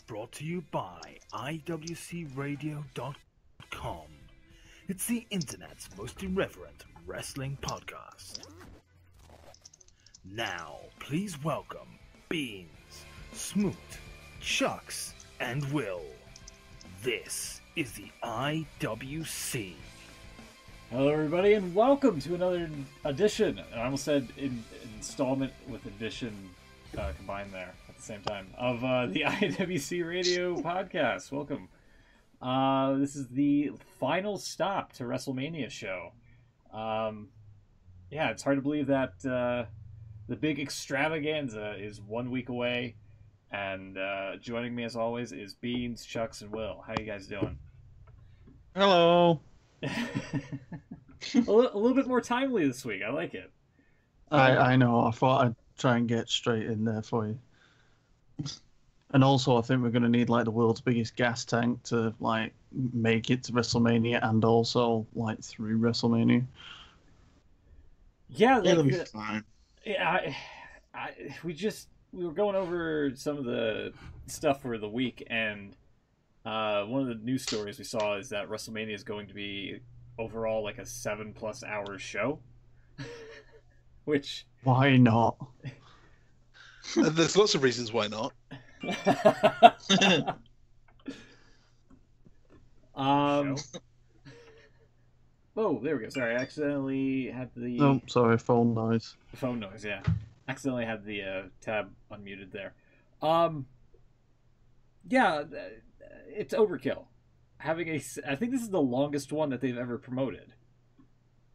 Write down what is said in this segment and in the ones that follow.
brought to you by IWC Radio.com. It's the internet's most irreverent wrestling podcast. Now, please welcome Beans, Smoot, Chucks, and Will. This is the IWC. Hello, everybody, and welcome to another edition. I almost said installment with edition combined there at the same time of the IWC Radio podcast. Welcome. This is the final stop to WrestleMania show. Yeah, it's hard to believe that the big extravaganza is 1 week away. And joining me as always is Beans, Chucks, and Will. How you guys doing? Hello. a little bit more timely this week. I like it. I know. I thought I'd try and get straight in there for you. And also, I think we're going to need like the world's biggest gas tank to like make it to WrestleMania and also like through WrestleMania. Yeah, it'll be fine. Yeah, we were going over some of the stuff for the week, and one of the news stories we saw is that WrestleMania is going to be overall like a 7+ hours show. Which, why not? There's lots of reasons why not. Oh, there we go. Sorry, I accidentally had the... Oh, sorry, phone noise. Phone noise, yeah. Accidentally had the tab unmuted there. Yeah, it's overkill. I think this is the longest one that they've ever promoted.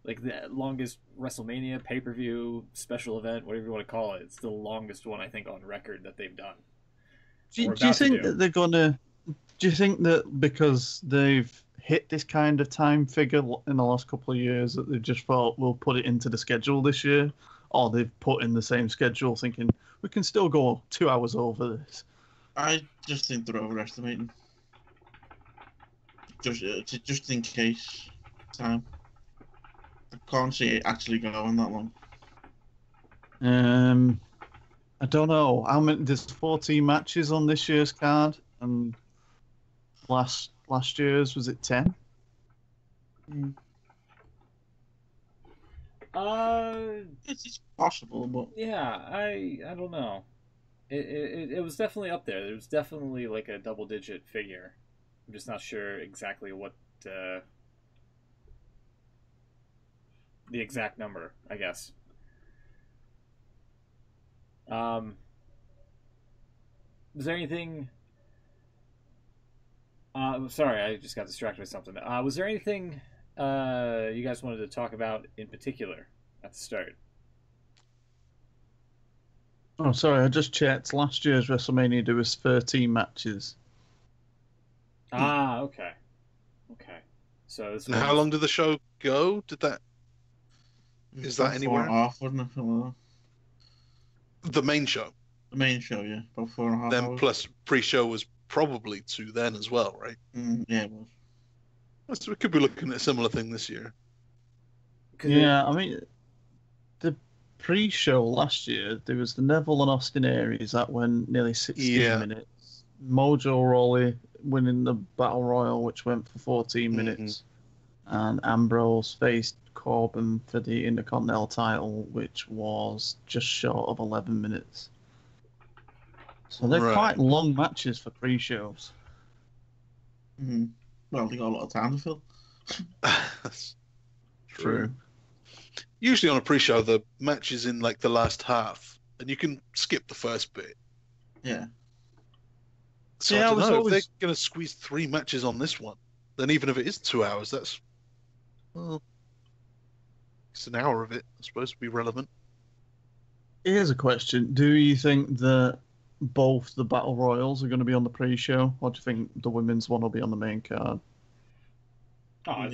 Like the longest WrestleMania pay-per-view special event, whatever you want to call it. It's the longest one I think on record that they've done. Do you think that they're gonna? Do you think that because they've hit this kind of time figure in the last couple of years that they've just thought we'll put it into the schedule this year, or they've put in the same schedule thinking we can still go 2 hours over this? I just think they're overestimating. Just in case time. I can't see it actually going that long. I don't know. How many? There's 14 matches on this year's card, and last year's was it 10? It's possible, but yeah, I don't know. It was definitely up there. There was definitely like a double-digit figure. I'm just not sure exactly what the exact number, I guess. Was there anything... sorry, I just got distracted by something. Was there anything you guys wanted to talk about in particular at the start? Oh, sorry, I just checked. Last year's WrestleMania, there was 13 matches. Ah, okay. Okay. So this was... How long did the show go? Is that anywhere? 4.5, wasn't it? The main show. The main show, yeah. About 4.5 then hours. Plus pre-show was probably 2 then as well, right? Yeah, it was. So we could be looking at a similar thing this year. Yeah, I mean, the pre-show last year, there was the Neville and Austin Aries that went nearly 16 minutes. Mojo Rawley winning the Battle Royal, which went for 14 minutes. And Ambrose faced Corbin for the Intercontinental title, which was just short of 11 minutes. So they're quite long matches for pre-shows. Well, they got a lot of time to fill. That's true. Usually on a pre-show, the match is in like the last half, and you can skip the first bit. Yeah. So I don't know if they're going to squeeze 3 matches on this one. Then even if it is 2 hours, that's it's an hour of it. I suppose to be relevant. Here's a question: do you think that both the Battle Royals are going to be on the pre-show, or do you think the women's one will be on the main card? I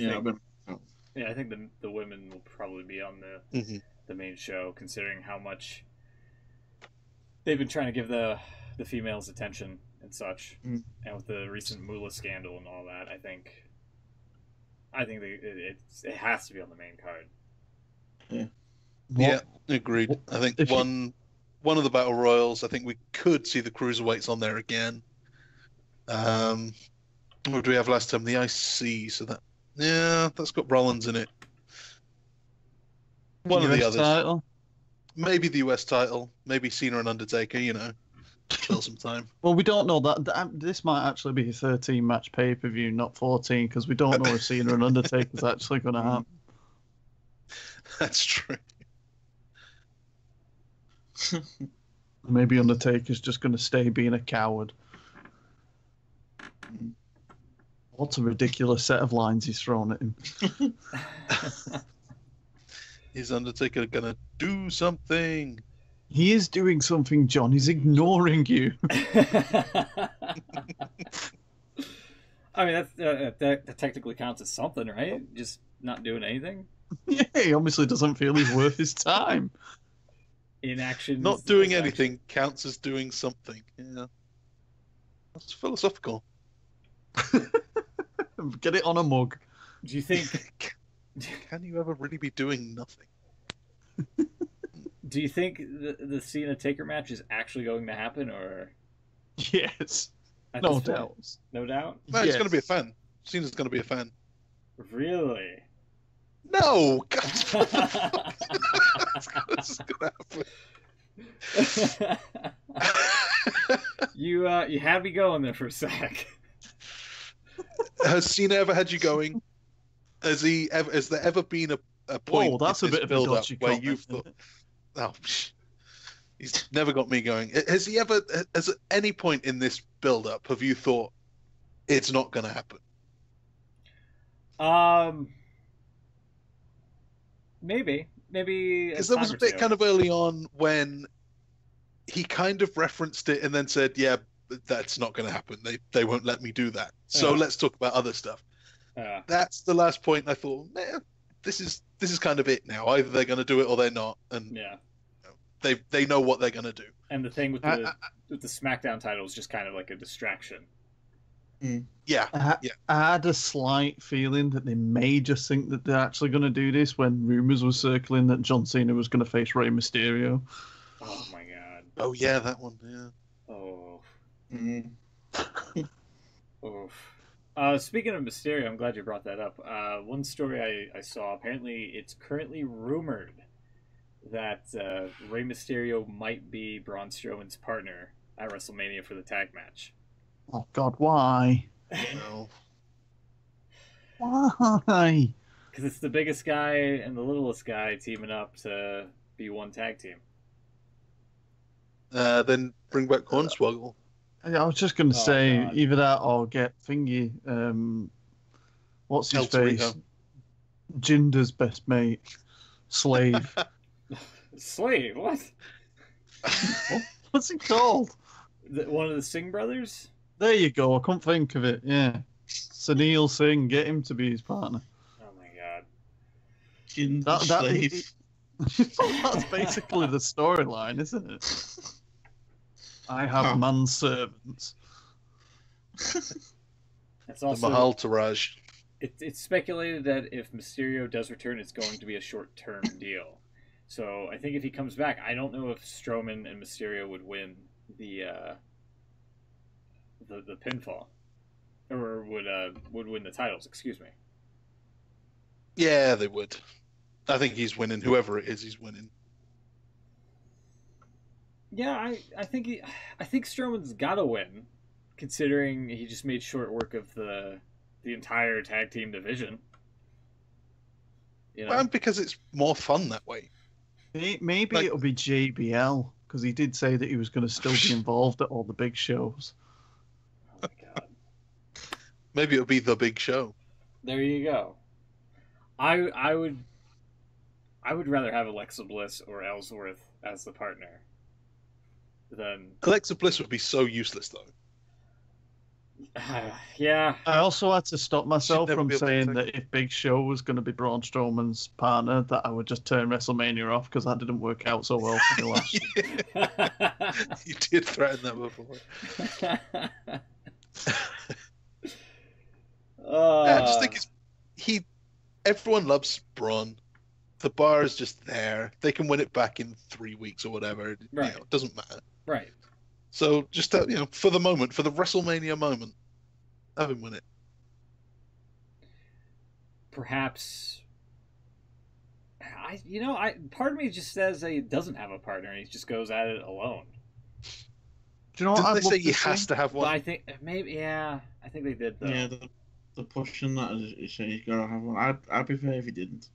think the women will probably be on the main show, considering how much they've been trying to give the females attention and such, and with the recent Moolah scandal and all that. I think it has to be on the main card. Yeah, agreed. I think one of the Battle Royals, I think we could see the Cruiserweights on there again. What did we have last time? The IC. So that's got Rollins in it. One of the others. Title. Maybe the US title. Maybe Cena and Undertaker. Kill some time. Well, we don't know that. This might actually be a 13-match pay-per-view, not 14, because we don't know if Cena and Undertaker's actually going to happen. That's true. Maybe Undertaker's just going to stay being a coward. What a ridiculous set of lines he's thrown at him. Is Undertaker going to do something? He is doing something, John. He's ignoring you. I mean, that technically counts as something, right? Just not doing anything? Yeah, he obviously doesn't feel he's worth his time. Inaction. Not doing anything counts as doing something. Yeah. That's philosophical. Get it on a mug. Do you think... Can you ever really be doing nothing? Do you think the Cena Taker match is actually going to happen, or? Yes. No doubt. No doubt? No, he's going to be a fan. Cena's going to be a fan. Really? No! That's going to happen. You had me going there for a sec. Has Cena ever had you going? Has there ever been a point? Whoa, that's a bit of a dodgy where comment, you've thought, oh, he's never got me going. Has at any point in this build-up have you thought it's not going to happen? Maybe because there was a bit kind of early on when he kind of referenced it and then said, "Yeah, that's not going to happen. They won't let me do that. So let's talk about other stuff." That's the last point. I thought, man, this is kind of it now. Either they're going to do it or they're not, and they know what they're going to do. And the thing with the SmackDown title is just kind of like a distraction. Yeah, I had a slight feeling that they may just think that they're actually going to do this when rumors were circling that John Cena was going to face Rey Mysterio. Oh my god. Oh yeah, that one. Yeah. Oh. Speaking of Mysterio, I'm glad you brought that up. One story I saw, apparently it's currently rumored that Rey Mysterio might be Braun Strowman's partner at WrestleMania for the tag match. Oh God, why? No. Why? Because it's the biggest guy and the littlest guy teaming up to be one tag team. Then bring back Hornswoggle. I was just going to say, God. either that or get Thingy. What's his face? Jinder's best mate. Slave. Slave? What? What's he called? One of the Singh brothers? There you go. I couldn't think of it. Yeah. Sunil Singh. Get him to be his partner. Oh my god. Slave. That's basically the storyline, isn't it? I have manservants. It's also The Mahal Taraj. It's speculated that if Mysterio does return, it's going to be a short-term deal. So I think if he comes back, I don't know if Strowman and Mysterio would win the pinfall, or would win the titles. Excuse me. Yeah, they would. I think he's winning. Whoever it is, he's winning. Yeah, I think Strowman's got to win, considering he just made short work of the entire tag team division. You know? Well, because it's more fun that way. Maybe it'll be JBL, because he did say that he was going to still be involved at all the big shows. Oh my god. Maybe it'll be the big show. There you go. I would rather have Alexa Bliss or Ellsworth as the partner than Alexa Bliss would be so useless, though. Yeah. I also had to stop myself never from be able to saying take- that if Big Show was going to be Braun Strowman's partner, that I would just turn WrestleMania off, because that didn't work out so well for me last year. You did threaten that before. I just think everyone loves Braun. The bar is just there. They can win it back in 3 weeks or whatever. Right. You know, it doesn't matter. Right. So just for the moment, for the WrestleMania moment, have him win it. Perhaps. Part of me just says he doesn't have a partner and he just goes at it alone. Do you know what? Didn't they say he has to have one? But I think maybe, yeah. I think they did though. Yeah, the pushing that is saying he's gotta have one. I'd prefer if he didn't.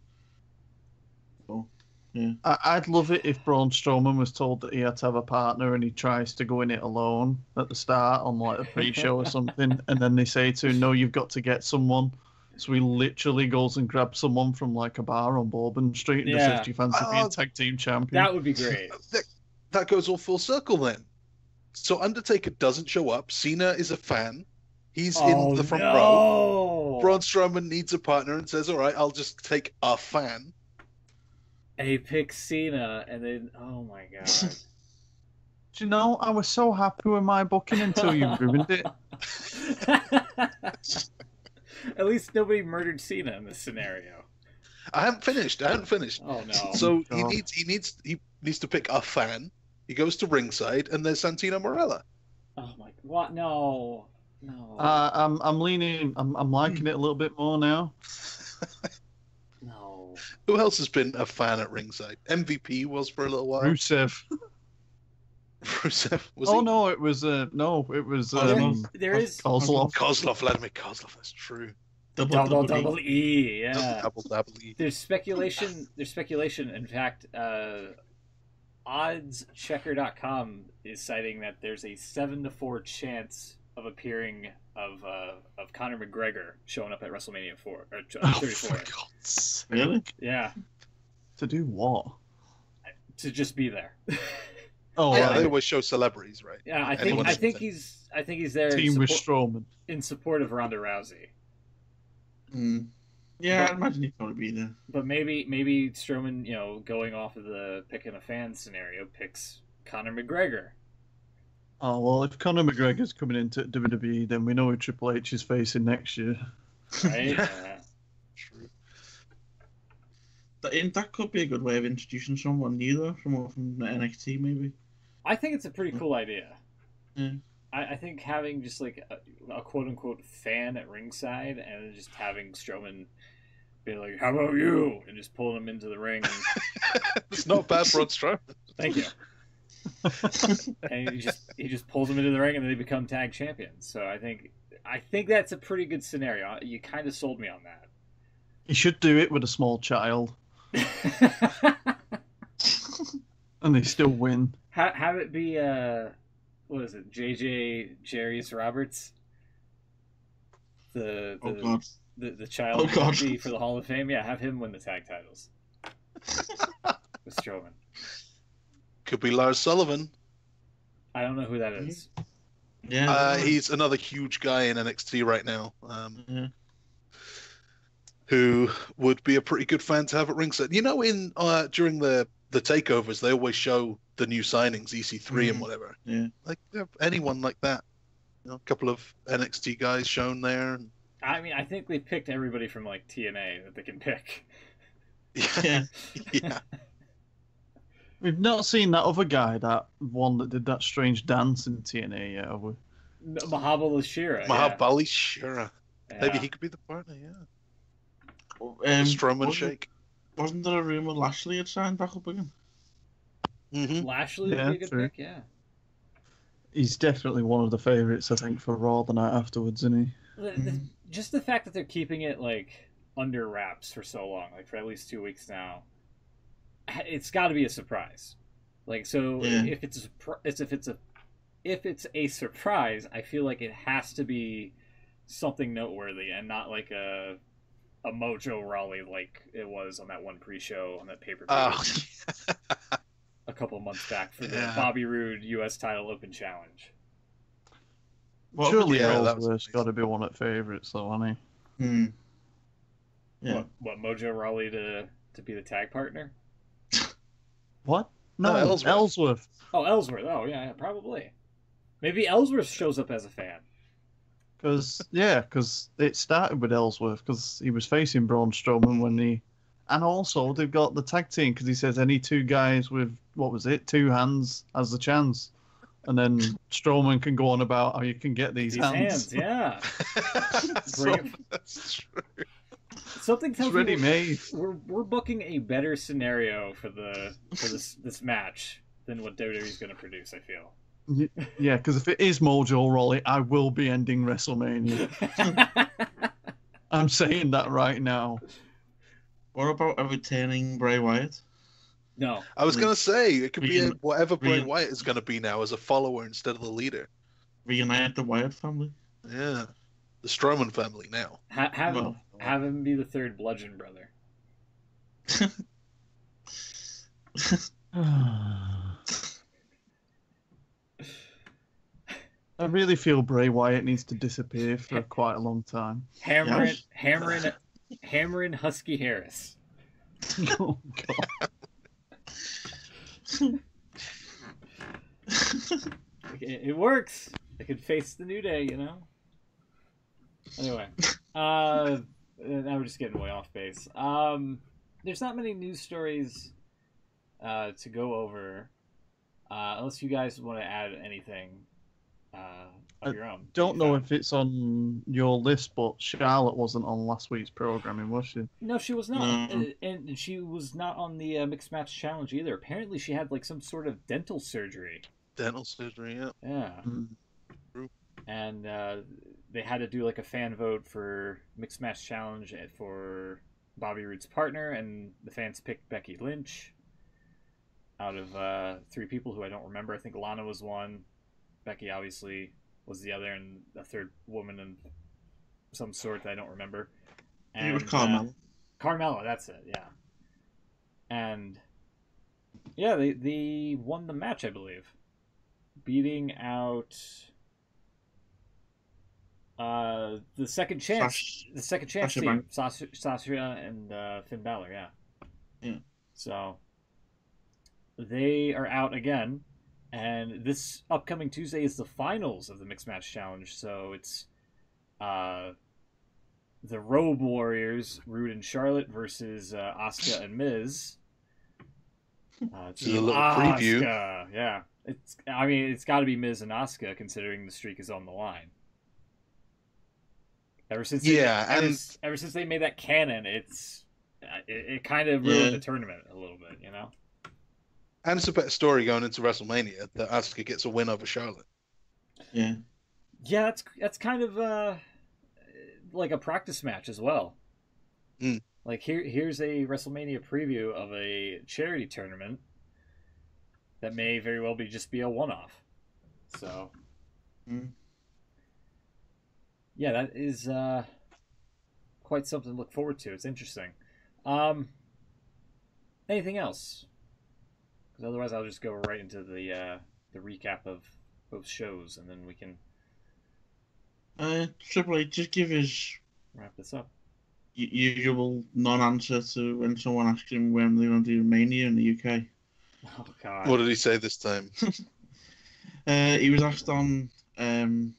So, yeah. I'd love it if Braun Strowman was told that he had to have a partner and he tries to go in it alone at the start on like a pre-show or something, and then they say to him, "No, you've got to get someone." So he literally goes and grabs someone from like a bar on Bourbon Street and just says, "Do you fancy being tag team champion?" That would be great. That goes all full circle then. So Undertaker doesn't show up. Cena is a fan. He's in the front row. Braun Strowman needs a partner and says, "All right, I'll just take a fan." And he picks Cena, and then, oh my god. Do you know, I was so happy with my booking until you ruined it. At least nobody murdered Cena in this scenario. I haven't finished. Oh no. So he needs to pick a fan. He goes to ringside, and there's Santino Marella. Oh my! What? No. I'm leaning. I'm liking it a little bit more now. No. Who else has been a fan at ringside? MVP was for a little while. Rusev. Rusev was. Oh he? no, it was there is Kozlov, Vladimir Kozlov. That's true. Double E. Yeah. Double E. There's speculation. In fact, oddschecker.com is citing that there's a 7-4 chance of appearing of Conor McGregor showing up at WrestleMania 4 or 34. Really? Yeah. To do what? To just be there. Oh, yeah, they always show celebrities, right? Yeah, I think he's there. Team with Strowman in support of Ronda Rousey. Yeah, I'd imagine he'd probably be there. But maybe Strowman, going off of the picking a fan scenario, picks Conor McGregor. Oh well, if Conor McGregor's coming into WWE, then we know who Triple H is facing next year. Right? True. That could be a good way of introducing someone new, though, from NXT, maybe. I think it's a pretty cool idea. Yeah. I think having just like a quote-unquote fan at ringside and just having Strowman be like, "How about you?" and just pulling him into the ring. It's not bad, Braun Strowman. Thank you. And he just pulls him into the ring and then they become tag champions. So I think that's a pretty good scenario. You kind of sold me on that. He should do it with a small child. And they still win. Have it be what is it? Jerry's Roberts, the child for the Hall of Fame. Yeah, have him win the tag titles with Strowman. Could be Lars Sullivan. I don't know who that is. Yeah, he's another huge guy in NXT right now. Who would be a pretty good fan to have at ringside. In during the takeovers, they always show the new signings, EC3 and whatever. Yeah. Like anyone like that. A couple of NXT guys shown there. I mean, I think they picked everybody from like TNA that they can pick. Yeah. Yeah. We've not seen that other guy, that one that did that strange dance in TNA yet, have we? Mahabali Shera. Mahabali Shera. Yeah. Maybe he could be the partner, yeah. Strowman shake. Wasn't there a rumor Lashley had signed back up again? Mm-hmm. Lashley would be a good pick, yeah. He's definitely one of the favourites, I think, for Raw the night afterwards, isn't he? Just the fact that they're keeping it like under wraps for so long, like for at least 2 weeks now, it's got to be a surprise. Like, so if it's a surprise, I feel like it has to be something noteworthy and not like a Mojo Rawley like it was on that one pre-show on that pay-per-view a couple of months back for the Bobby Roode U.S. title open challenge. Well, surely Ellsworth's got to be one of the favourites, though, hasn't he? Yeah. What Mojo Rawley to be the tag partner? What? No, Ellsworth. Oh, Ellsworth. Oh, yeah, probably. Maybe Ellsworth shows up as a fan. Because it started with Ellsworth, because he was facing Braun Strowman when he... And also, they've got the tag team, because he says any two guys with, 2 hands has the chance. And then Strowman can go on about how you can get these hands. Yeah. That's true. Something tells me ready-made. We're booking a better scenario for this match than what WWE's going to produce, I feel. Yeah, because if it is Mojo Rawley, I will be ending WrestleMania. I'm saying that right now. What about a returning Bray Wyatt? No. I was going to say, it could be whatever Bray Wyatt is going to be now as a follower instead of the leader. Reunite the Wyatt family? Yeah. The Strowman family now. Have him be the third Bludgeon brother. I really feel Bray Wyatt needs to disappear for quite a long time. Hammering Husky Harris. Oh, God. It works. They could face the New Day, you know? Anyway. Now we're just getting way off base. There's not many news stories to go over. Unless you guys want to add anything of your own. Don't know if it's on your list, but Charlotte wasn't on last week's programming, was she? No, she was not. And she was not on the Mixed Match Challenge either. Apparently she had like some sort of dental surgery. Dental surgery, yeah. Yeah. True. And they had to do like a fan vote for Mixed Match Challenge for Bobby Roode's partner, and the fans picked Becky Lynch out of 3 people who I don't remember. I think Lana was one. Becky obviously was the other, and a third woman of some sort that I don't remember. And, it was Carmella. Carmella, that's it, yeah. And yeah, they won the match, I believe, beating out the second chance team, Sasha and Finn Balor, yeah. Yeah. So they are out again. And this upcoming Tuesday is the finals of the Mixed Match Challenge. So it's the Robe Warriors, Rude and Charlotte, versus Asuka and Miz. This is a little preview. Yeah. It's got to be Miz and Asuka, considering the streak is on the line. Ever since they made that canon, it kind of ruined the tournament a little bit, you know? And it's a better story going into WrestleMania that Asuka gets a win over Charlotte. Yeah. Yeah, that's kind of like a practice match as well. Mm. Like here's a WrestleMania preview of a charity tournament that may very well be a one-off. So, yeah, that is quite something to look forward to. It's interesting. Anything else? Because otherwise, I'll just go right into the recap of both shows, and then we can Triple H, just give his wrap this up. Usual non-answer to when someone asks him when they're going to do Mania in the UK. Oh God! What did he say this time? He was asked on it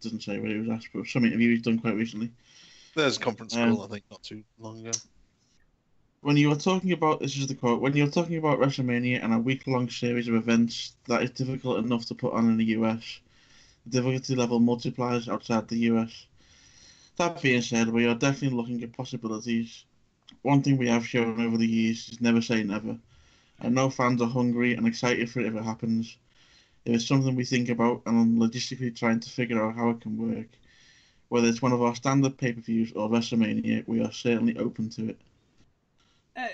doesn't say what he was asked, but some interview he's done quite recently. There's a conference call, I think, not too long ago. When you are talking about, this is the quote, when you're talking about WrestleMania and a week-long series of events that is difficult enough to put on in the US, the difficulty level multiplies outside the US. That being said, we are definitely looking at possibilities. One thing we have shown over the years is never say never. I know fans are hungry and excited for it if it happens. If it's something we think about and I'm logistically trying to figure out how it can work, whether it's one of our standard pay-per-views or WrestleMania, we are certainly open to it.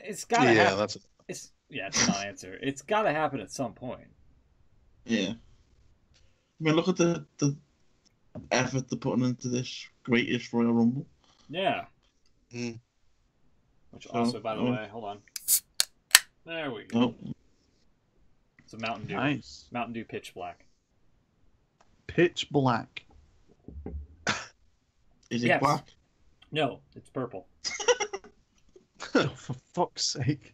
It's gotta happen. It's a non-answer. It's gotta happen at some point. Yeah. I mean, look at the effort they're putting into this greatest Royal Rumble. Yeah. Mm. Which also, by the way, hold on. There we go. Oh. It's a Mountain Dew. Nice. Mountain Dew Pitch Black. Pitch black. Is it black? No, it's purple. Oh, for fuck's sake.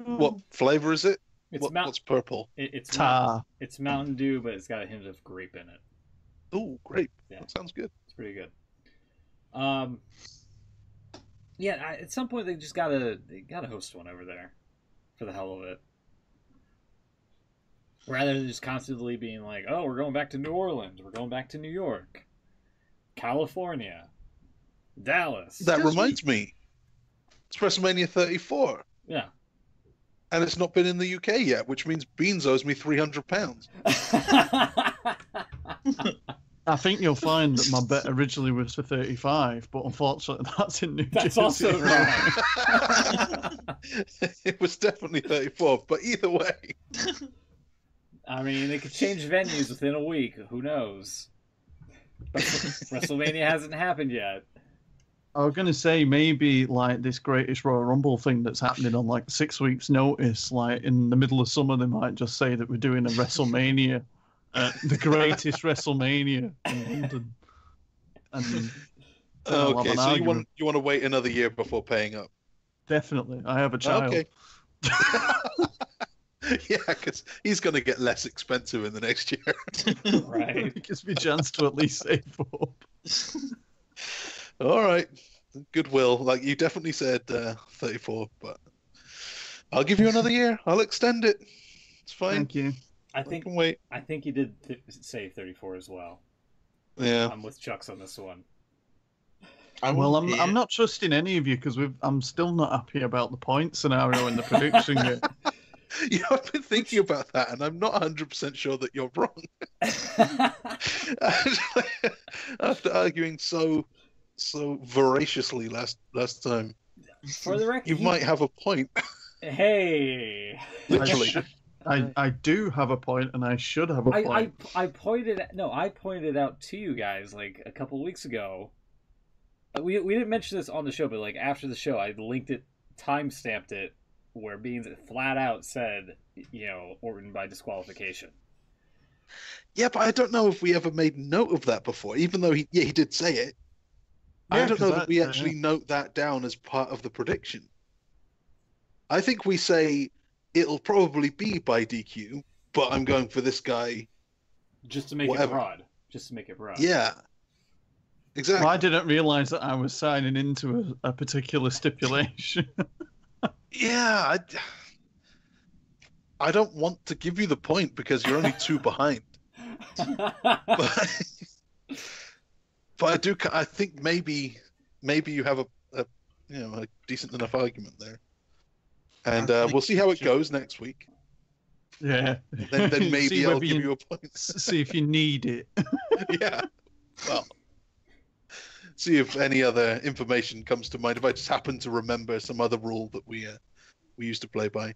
What flavor is it? What's purple? It's Tar. It's Mountain Dew, but it's got a hint of grape in it. Oh, grape. Yeah. That sounds good. It's pretty good. Yeah, at some point they gotta host one over there, for the hell of it. Rather than just constantly being like, oh, we're going back to New Orleans, we're going back to New York, California, Dallas. That reminds me. It's WrestleMania 34. Yeah. And it's not been in the UK yet, which means Beans owes me £300. I think you'll find that my bet originally was for 35, but unfortunately that's in New Jersey. That's also wrong. It was definitely 34, but either way. I mean, they could change venues within a week. Who knows? WrestleMania hasn't happened yet. I was going to say maybe like this Greatest Royal Rumble thing that's happening on like 6 weeks' notice, like in the middle of summer, they might just say that we're doing a WrestleMania, the greatest WrestleMania in London. And okay, so you want to wait another year before paying up? Definitely. I have a child. Okay. Yeah, because he's going to get less expensive in the next year. Right. It gives me a chance to at least save up. All right. Goodwill. Like you definitely said 34, but I'll give you another year. I'll extend it. It's fine. Thank you. I think you did say 34 as well. Yeah. I'm with Chucks on this one. I'm not trusting any of you because I'm still not happy about the point scenario in the prediction yet. Yeah, I've been thinking about that, and I'm not 100% sure that you're wrong. After arguing so voraciously last time, for the record, you might have a point. Hey, literally, I do have a point, and I should have a point. I pointed out to you guys like a couple weeks ago. We didn't mention this on the show, but like after the show, I linked it, timestamped it, where Beans flat out said, Orton by disqualification. Yeah, but I don't know if we ever made note of that before, even though he did say it. Yeah, I don't know that we actually note that down as part of the prediction. I think we say it'll probably be by DQ, but I'm going for this guy. Just to make it broad. Just to make it broad. Yeah. Exactly. Well, I didn't realize that I was signing into a particular stipulation. Yeah, I don't want to give you the point because you're only 2 behind. But I think maybe you have a decent enough argument there, and we'll see how it goes next week. Yeah. Then maybe I'll give you a point. See if you need it. Yeah. Well. See if any other information comes to mind. If I just happen to remember some other rule that we used to play by,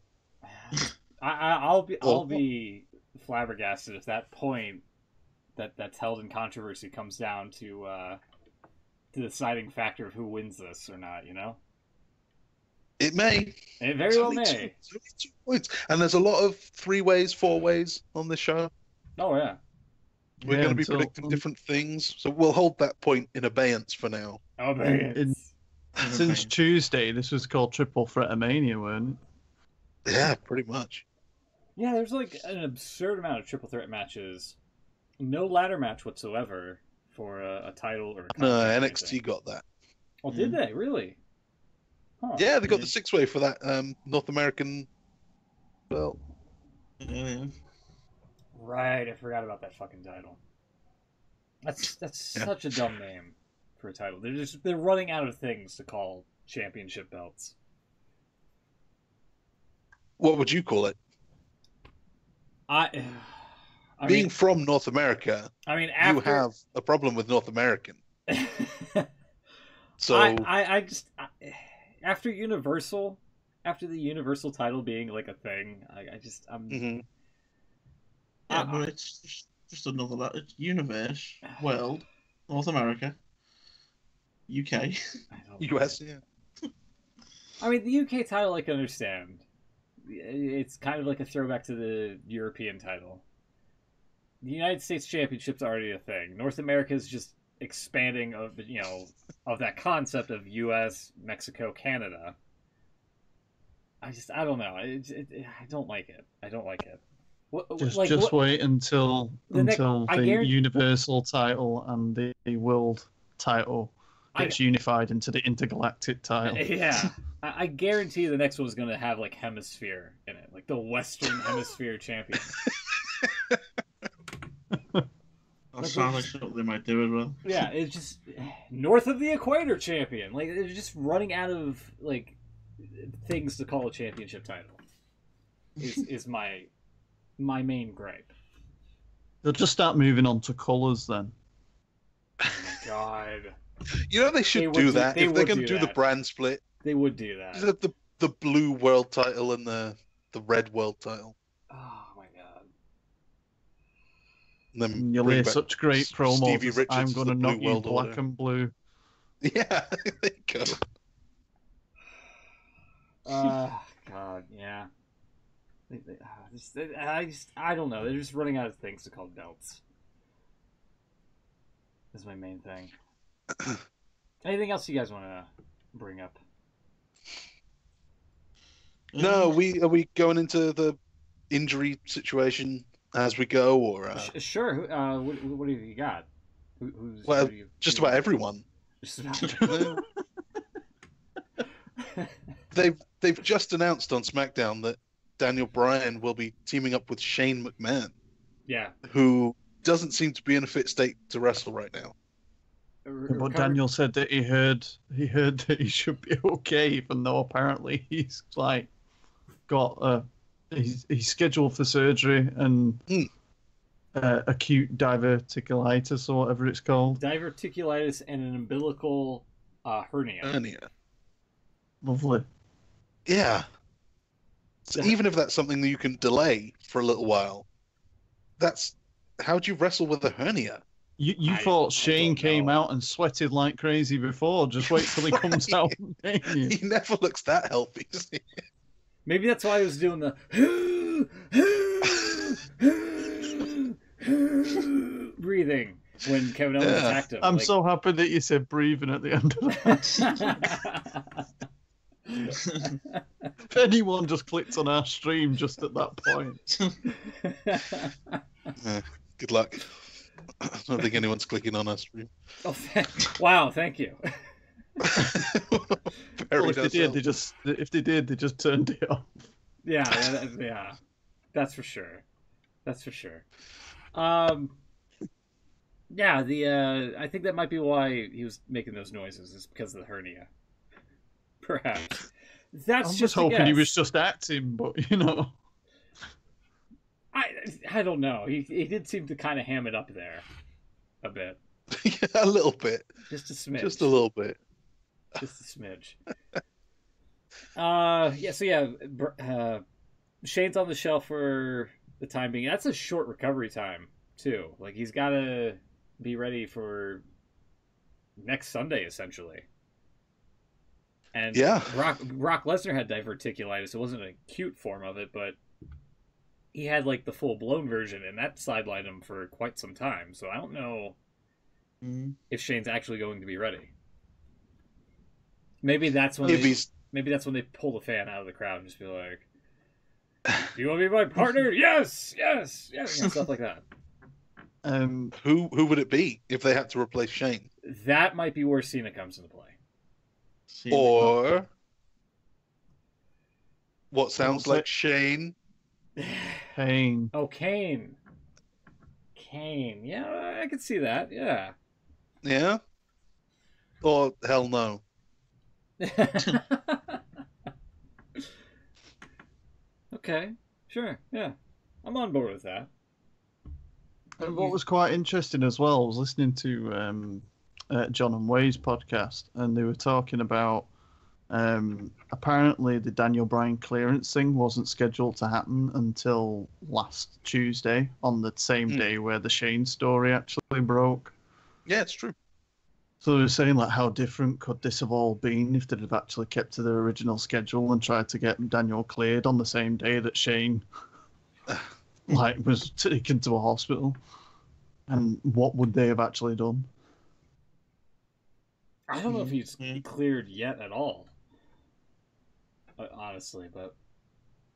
I'll be flabbergasted if that point that's held in controversy comes down to the deciding factor of who wins this or not. It may. It very well may. 2 points, and there's a lot of 3 ways, 4 ways on this show. Oh yeah. We're going to be predicting different things, so we'll hold that point in abeyance for now. Since Tuesday, this was called Triple Threat Mania, weren't it? Yeah, pretty much. Yeah, there's like an absurd amount of triple threat matches. No ladder match whatsoever for a title or a no, NXT got that. Oh, did they? Really? Huh. Yeah, they got the 6-way for that North American belt. Right, I forgot about that fucking title. That's such a dumb name for a title. They're running out of things to call championship belts. What would you call it? Being from North America, you have a problem with North American. So I just after the Universal title being like a thing, I'm. Mm-hmm. Yeah, but it's just another. It's Universe, World, North America, UK, US. Yeah. I mean, the UK title I can understand. It's kind of like a throwback to the European title. The United States Championship's already a thing. North America is just expanding of that concept of US, Mexico, Canada. I don't know. I don't like it. I don't like it. Just wait until the Universal title and the World title gets unified into the intergalactic title. Yeah. I guarantee the next one's going to have like hemisphere in it, like the Western Hemisphere champion. sounds like something they might do as well. Yeah, it's just north of the equator champion. Like they're just running out of like things to call a championship title. Is my main gripe. They'll just start moving on to colours then. Oh my god! You know they should do that if they're going to do the brand split. They would do that. The blue world title and the red world title. Oh my god! And then you'll hear such great promos. I'm going to knock you black and blue. Yeah, there you go. God, yeah. I don't know. They're just running out of things to call belts. That's my main thing. Anything else you guys want to bring up? No, are we going into the injury situation as we go, or sure? What have you got? Just about everyone. Just about. They've just announced on SmackDown that Daniel Bryan will be teaming up with Shane McMahon. Yeah. Who doesn't seem to be in a fit state to wrestle right now. But Daniel said that he heard that he should be okay, even though apparently he's like got he's scheduled for surgery and acute diverticulitis or whatever it's called. Diverticulitis and an umbilical hernia. Lovely. Yeah. So even if that's something that you can delay for a little while, how do you wrestle with a hernia? You thought Shane came out and sweated like crazy before. Just wait till he comes out. He never looks that healthy, does he? Maybe that's why he was doing the breathing when Kevin Owens attacked him. I'm so happy that you said breathing at the end of that. If anyone just clicked on our stream just at that point. Good luck. I don't think anyone's clicking on our stream. Oh, wow! Thank you. Well, if they did, they just turned it off. Yeah, that's for sure. Yeah, I think that might be why he was making those noises, is because of the hernia. Perhaps. I'm just hoping he was just acting, but you know. I don't know. He did seem to kind of ham it up there a bit. Yeah, a little bit. Just a smidge. Just a little bit. Just a smidge. Shane's on the shelf for the time being. That's a short recovery time too. Like he's got to be ready for next Sunday essentially. And Brock Lesnar had diverticulitis. It wasn't an acute form of it, but he had like the full blown version, and that sidelined him for quite some time. So I don't know if Shane's actually going to be ready. Maybe that's when they pull the fan out of the crowd and just be like, "Do you want to be my partner? Yes, and stuff like that." Who would it be if they had to replace Shane? That might be where Cena comes into play. Or what sounds like Shane. Kane. Oh, Kane. Yeah, I could see that. Yeah. Yeah? Or hell no. Okay. Sure. Yeah. I'm on board with that. And what was quite interesting as well, I was listening to John and Way's podcast, and they were talking about apparently the Daniel Bryan clearance thing wasn't scheduled to happen until last Tuesday, on the same day where the Shane story actually broke. Yeah, it's true. So they were saying, like, how different could this have all been if they'd have actually kept to their original schedule and tried to get Daniel cleared on the same day that Shane was taken to a hospital? And what would they have actually done? I don't know if he's cleared yet at all. Honestly, but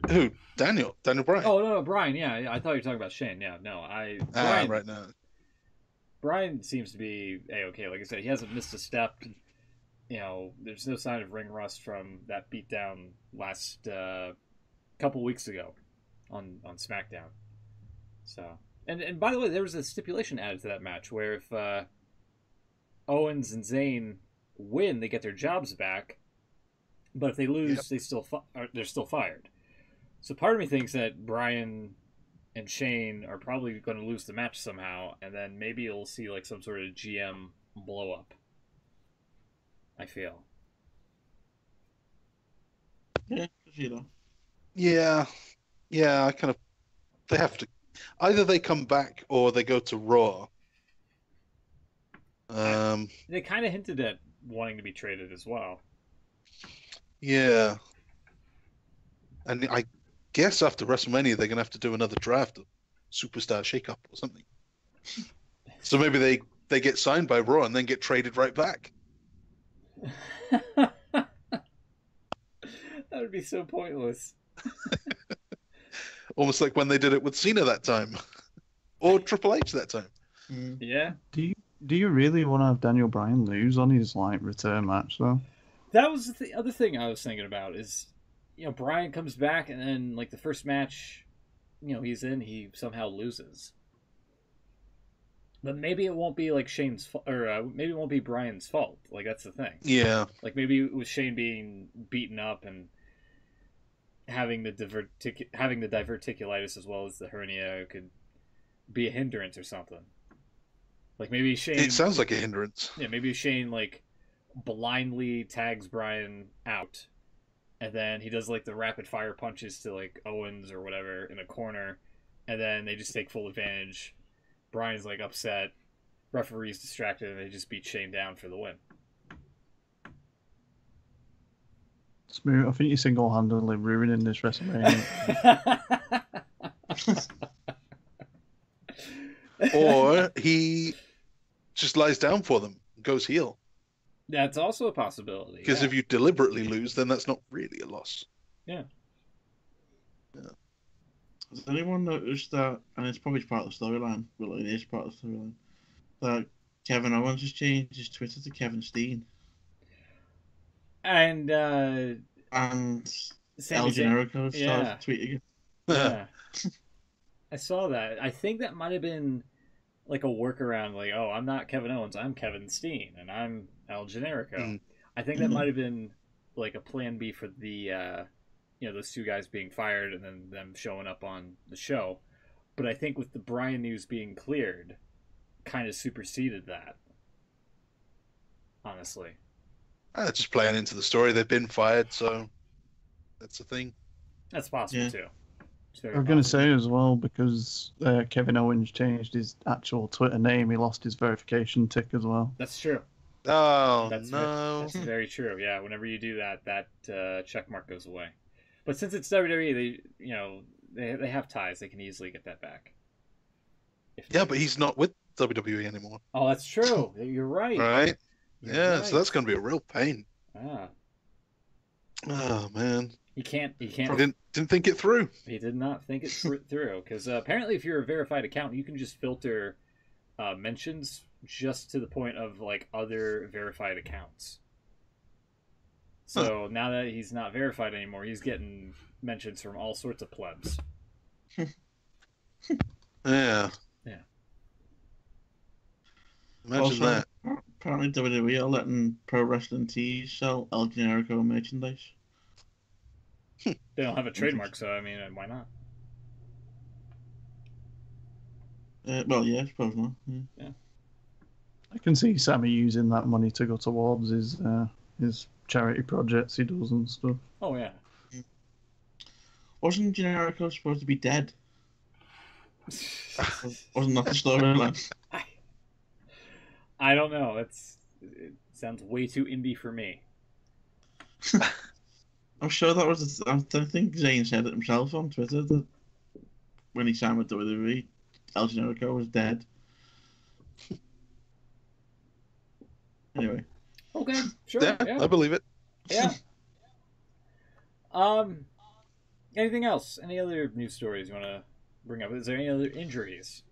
who? Daniel Bryan. Oh no, Bryan. Yeah, I thought you were talking about Shane. Yeah, no, Bryan, right now. Bryan seems to be A-okay. Like I said, he hasn't missed a step. You know, there's no sign of ring rust from that beatdown last couple weeks ago on SmackDown. So And by the way, there was a stipulation added to that match where if Owens and Zayn win, they get their jobs back, but if they lose, they're still fired. So part of me thinks that Bryan and Shane are probably going to lose the match somehow, and then maybe you'll see like some sort of GM blow up. I feel. Yeah, you know. Yeah, I kind of. They have to. Either they come back or they go to Raw. They kind of hinted at wanting to be traded as well. Yeah. And I guess after WrestleMania they're going to have to do another draft, superstar shakeup or something. So maybe they get signed by Raw and then get traded right back. That would be so pointless. Almost like when they did it with Cena that time. Or Triple H that time. Yeah. Do you really want to have Daniel Bryan lose on his return match though? That was the other thing I was thinking about is, Bryan comes back and then like the first match, he's in, he somehow loses. But maybe it won't be like Shane's or maybe it won't be Bryan's fault. Like that's the thing. Yeah. Like maybe it was Shane being beaten up and having the diverticulitis as well as the hernia could be a hindrance or something. Like maybe Shane. It sounds like a hindrance. Yeah, maybe Shane like blindly tags Bryan out, and then he does like the rapid fire punches to like Owens or whatever in a corner, and then they just take full advantage. Bryan's like upset, referee's distracted, and they just beat Shane down for the win. Smooth. I think you're single-handedly ruining this WrestleMania. Or he just lies down for them, goes heel. That's also a possibility. Because if you deliberately lose, then that's not really a loss. Yeah. Has anyone noticed that, and it's probably part of the storyline, well, it is part of the storyline, that Kevin Owens has changed his Twitter to Kevin Steen? And El Generico started tweeting. Yeah. I saw that. I think that might have been like a workaround, like, oh, I'm not Kevin Owens, I'm Kevin Steen, and I'm El Generico. I think that might have been like a plan B for the, those two guys being fired and then them showing up on the show. But I think with the Bryan news being cleared, kind of superseded that. Honestly. Just playing into the story. They've been fired, so that's the thing. That's possible too. I was going to say as well, because Kevin Owens changed his actual Twitter name, he lost his verification tick as well. That's true. Oh, that's very true. Yeah, whenever you do that, that check mark goes away. But since it's WWE, they have ties. They can easily get that back. But he's not with WWE anymore. Oh, that's true. You're right. Right? Right. So that's going to be a real pain. Ah. Oh, man. He can't. Didn't think it through. He did not think it through, because apparently, if you're a verified account, you can just filter mentions just to the point of like other verified accounts. So now that he's not verified anymore, he's getting mentions from all sorts of plebs. Yeah. Imagine also, that. Apparently, WWE are letting Pro Wrestling Tees sell El Generico merchandise. They don't have a trademark, so I mean, why not? Well, yeah, I suppose not. Yeah. I can see Sammy using that money to go towards his charity projects he does and stuff. Oh yeah. Wasn't Generico supposed to be dead? Wasn't that the storyline? I don't know. It sounds way too indie for me. I'm sure that was. I think Zayn said it himself on Twitter that when he signed with WWE, El Generico was dead. Anyway. Okay, sure. Yeah, I believe it. Yeah. Anything else? Any other news stories you want to bring up? Is there any other injuries?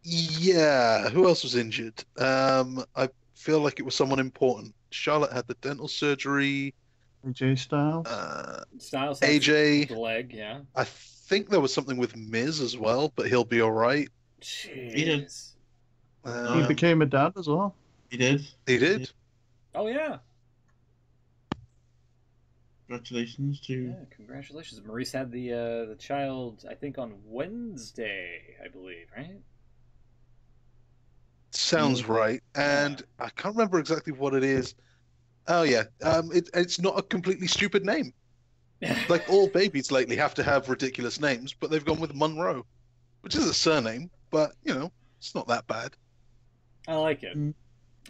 Yeah. Who else was injured? I feel like it was someone important. Charlotte had the dental surgery. AJ Styles. Styles. AJ. The leg, yeah. I think there was something with Miz as well, but he'll be all right. Jeez. He became a dad as well. He did. He did. Oh yeah. Congratulations to. Yeah, congratulations. Maurice had the child, I think, on Wednesday, I believe, right? Sounds right. And I can't remember exactly what it is. Oh yeah, it's not a completely stupid name. Like all babies lately have to have ridiculous names, but they've gone with Monroe, which is a surname, but it's not that bad. I like it.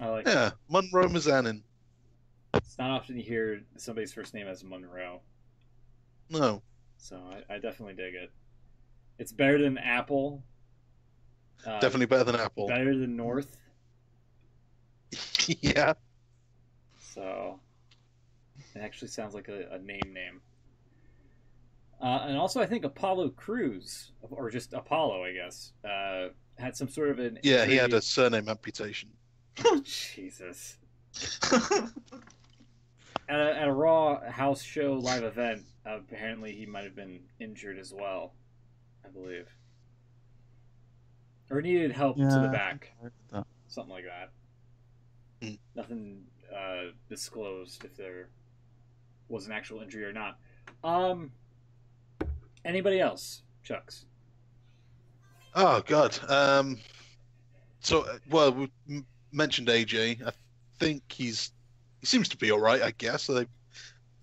I like it. Yeah, Monroe Mazanin. It's not often you hear somebody's first name as Monroe. No. So I definitely dig it. It's better than Apple. Definitely better than Apple. Better than North. Yeah. So it actually sounds like a name. And also, I think Apollo Crews, or just Apollo, I guess, had some sort of an injury. He had a surname amputation. Oh, Jesus. At a Raw house show live event, apparently he might have been injured as well, I believe. Or needed help to the back. Something like that. Nothing disclosed if there was an actual injury or not. Anybody else? Chucks? Oh, God. We mentioned AJ. I think he seems to be all right, I guess. They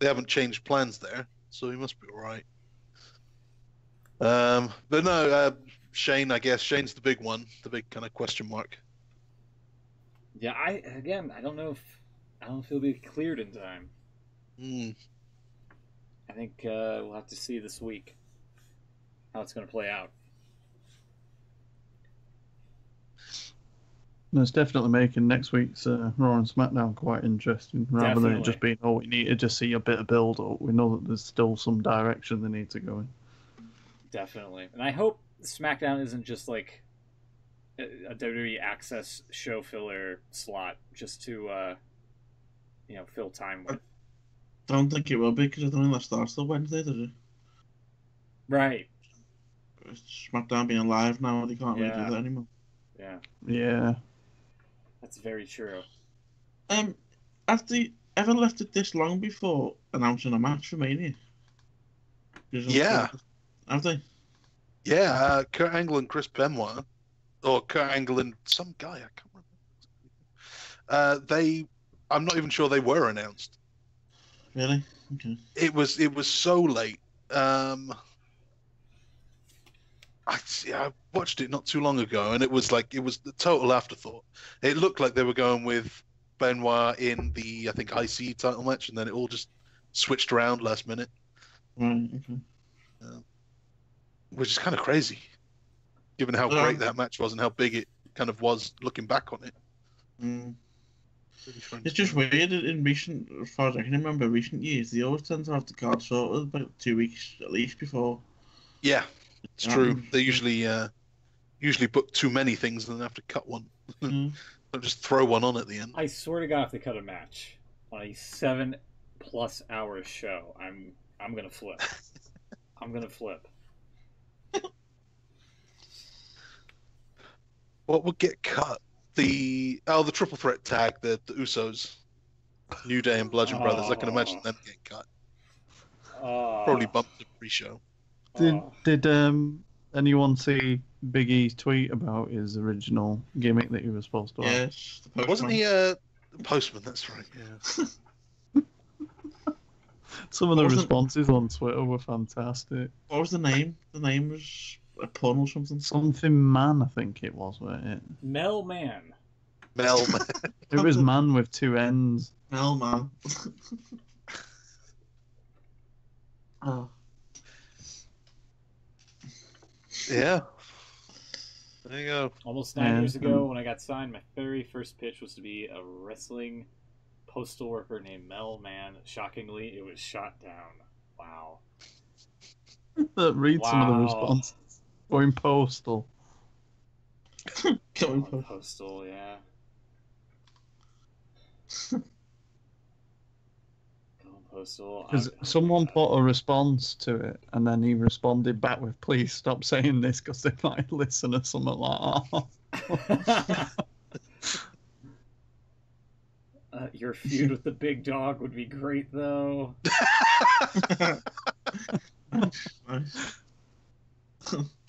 haven't changed plans there, so he must be all right. But no, Shane, I guess. Shane's the big one, the big kind of question mark. Yeah, I don't know if he'll be cleared in time. I think we'll have to see this week how it's going to play out. It's definitely making next week's Raw and SmackDown quite interesting, rather than it just being, we need to just see a bit of build-up. We know that there's still some direction they need to go in. Definitely. And I hope SmackDown isn't just like a WWE Access show filler slot just to, fill time with. I don't think it will be, because I don't think that starts till Wednesday, does it? Right. SmackDown being live now, they can't really do that anymore. Yeah. Yeah. That's very true. Have they ever left it this long before announcing a match for Mania? Yeah. Have they? Yeah, Kurt Angle and Chris Benoit, or Kurt Angle and some guy, I can't remember. I'm not even sure they were announced. Really? Okay. It was so late. I watched it not too long ago, and it was the total afterthought. It looked like they were going with Benoit in the, I think, IC title match, and then it all just switched around last minute. Right, okay. Which is kind of crazy, given how great that match was and how big it kind of was looking back on it. It's just weird in recent, as far as I can remember, recent years, they always tend to have the card sorted about 2 weeks at least before. Yeah, it's true. They usually book too many things and then have to cut one. Don't just throw one on at the end. I swear to God, if they cut a match on a 7+ hour show, I'm gonna flip. I'm gonna flip. What would get cut? The triple threat tag, the Usos, New Day and Bludgeon Brothers. I can imagine them getting cut. Probably bumped the pre-show. Did anyone see Big E's tweet about his original gimmick that he was supposed to have? Yes, the postman. Wasn't he a postman? That's right. Yeah. Some of the responses on Twitter were fantastic. What was the name? The name was a pun or something. Something Man, I think it was, wasn't it? Mel Man. It was Man with 2 N's. Mel Man. Oh. Yeah. There you go. Almost 9 years ago, when I got signed, my very first pitch was to be a wrestling postal worker named Mel Man. Shockingly, it was shot down. Wow. Read some of the responses. Going postal. Going postal, yeah. Going Postal. Because someone put a response to it, and then he responded back with, "Please stop saying this because they might listen," or something like that. Your feud with the big dog would be great, though.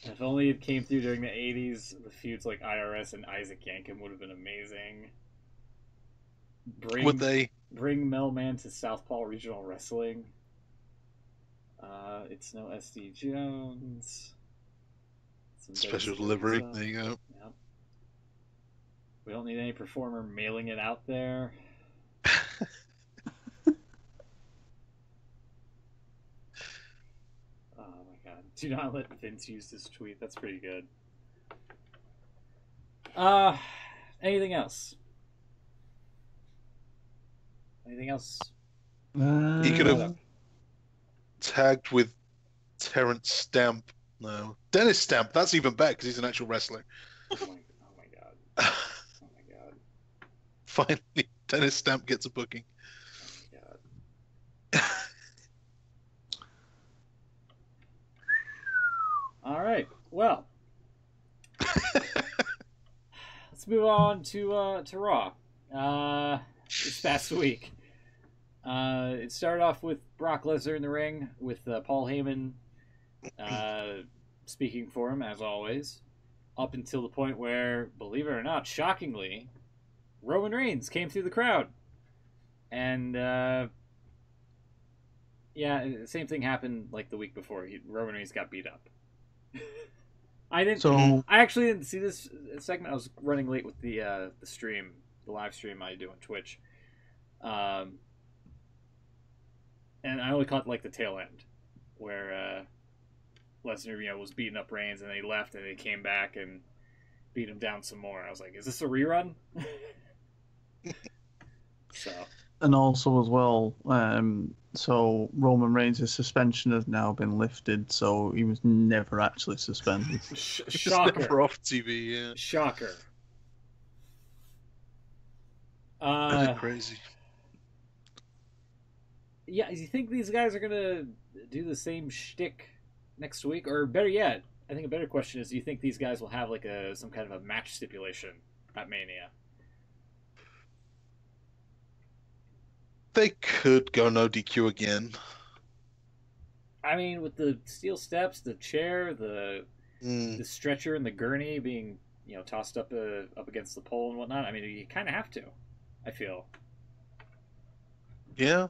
If only it came through during the 80s, the feuds like IRS and Isaac Yankem would have been amazing. Would they? Bring Melman to Southpaw Regional Wrestling. It's no SD Jones. Special delivery. There you go. Yep. We don't need any performer mailing it out there. Oh my god. Do not let Vince use this tweet. That's pretty good. Anything else? Anything else? He could have tagged with Terrence Stamp. No. Dennis Stamp. That's even better because he's an actual wrestler. Oh my god. Oh my god. Finally, Dennis Stamp gets a booking. Oh my god. All right. Well, let's move on to Raw. This past week, it started off with Brock Lesnar in the ring with Paul Heyman speaking for him as always, up until the point where, believe it or not, shockingly, Roman Reigns came through the crowd, and the same thing happened like the week before. Roman Reigns got beat up. I actually didn't see this segment. I was running late with the stream, the live stream I do on Twitch, and I only caught like the tail end where Lesnar, was beating up Reigns, and then he left, and he came back and beat him down some more. I was like, "Is this a rerun?" So. And also as well, so Roman Reigns' suspension has now been lifted, so he was never actually suspended. Shocker. Never off TV, yeah. Shocker. Crazy. Yeah, do you think these guys are gonna do the same shtick next week, or better yet, I think a better question is, do you think these guys will have like some kind of a match stipulation at Mania? They could go no DQ again. I mean, with the steel steps, the chair, the stretcher, and the gurney being tossed up against the pole and whatnot. I mean, you kind of have to. I feel. Yeah.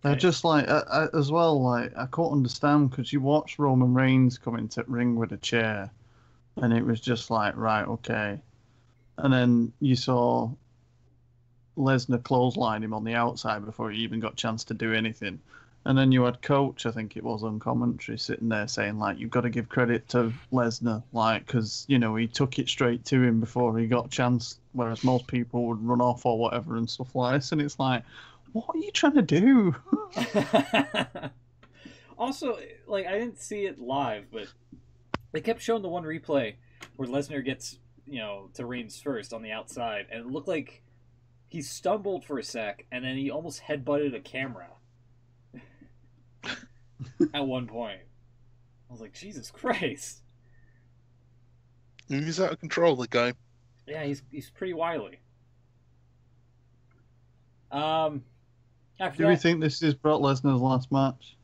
I just as well. I couldn't understand because you watched Roman Reigns come into the ring with a chair, and it was just like, right, okay, and then you saw Lesnar clothesline him on the outside before he even got a chance to do anything. And then you had Coach, I think it was, on commentary, sitting there saying, you've got to give credit to Lesnar, because, he took it straight to him before he got a chance, whereas most people would run off or whatever and stuff like this. And it's like, what are you trying to do? Also, I didn't see it live, but they kept showing the one replay where Lesnar gets, to Reigns first on the outside, and it looked like he stumbled for a sec, and then he almost headbutted a camera at one point. I was like, Jesus Christ. He's out of control, the guy. Yeah, he's pretty wily. Do we think this is Brock Lesnar's last match?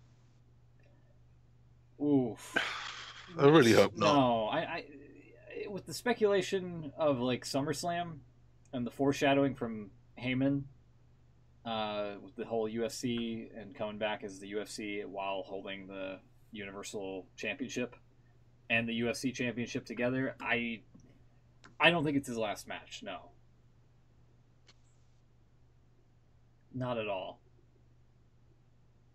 Oof. I really hope not. No, I with the speculation of SummerSlam and the foreshadowing from Heyman with the whole UFC and coming back as the UFC while holding the Universal Championship and the UFC Championship together, I don't think it's his last match. No, not at all.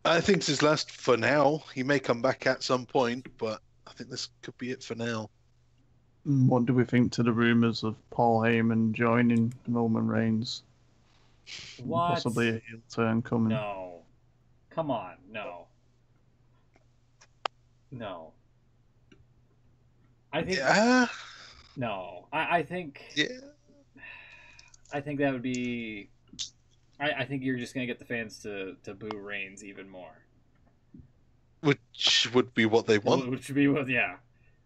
I think it's his last for now. He may come back at some point, but I think this could be it for now. What do we think to the rumours of Paul Heyman joining Roman Reigns? What? Possibly a heel turn coming. No. Come on, no. No. I think... Yeah. No. I think... Yeah. I think that would be I think you're just going to get the fans to boo Reigns even more. Which would be what they want. Which would be what, yeah.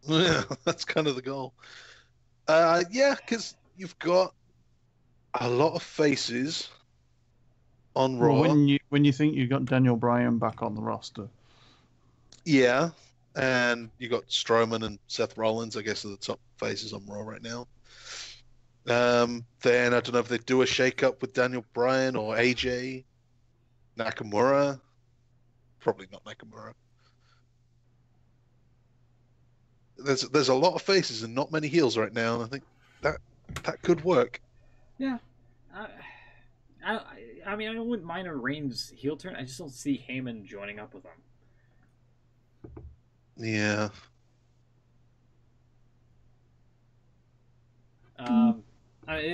Yeah, that's kind of the goal. Yeah, because you've got a lot of faces on Raw. Well, when you think you got Daniel Bryan back on the roster. Yeah, and you got Strowman and Seth Rollins, I guess, are the top faces on Raw right now. Then I don't know if they do a shake-up with Daniel Bryan or AJ, Nakamura. Probably not Nakamura. There's a lot of faces and not many heels right now, and I think that could work. Yeah, I mean, I wouldn't mind a Reigns heel turn. I just don't see Heyman joining up with them. Yeah. It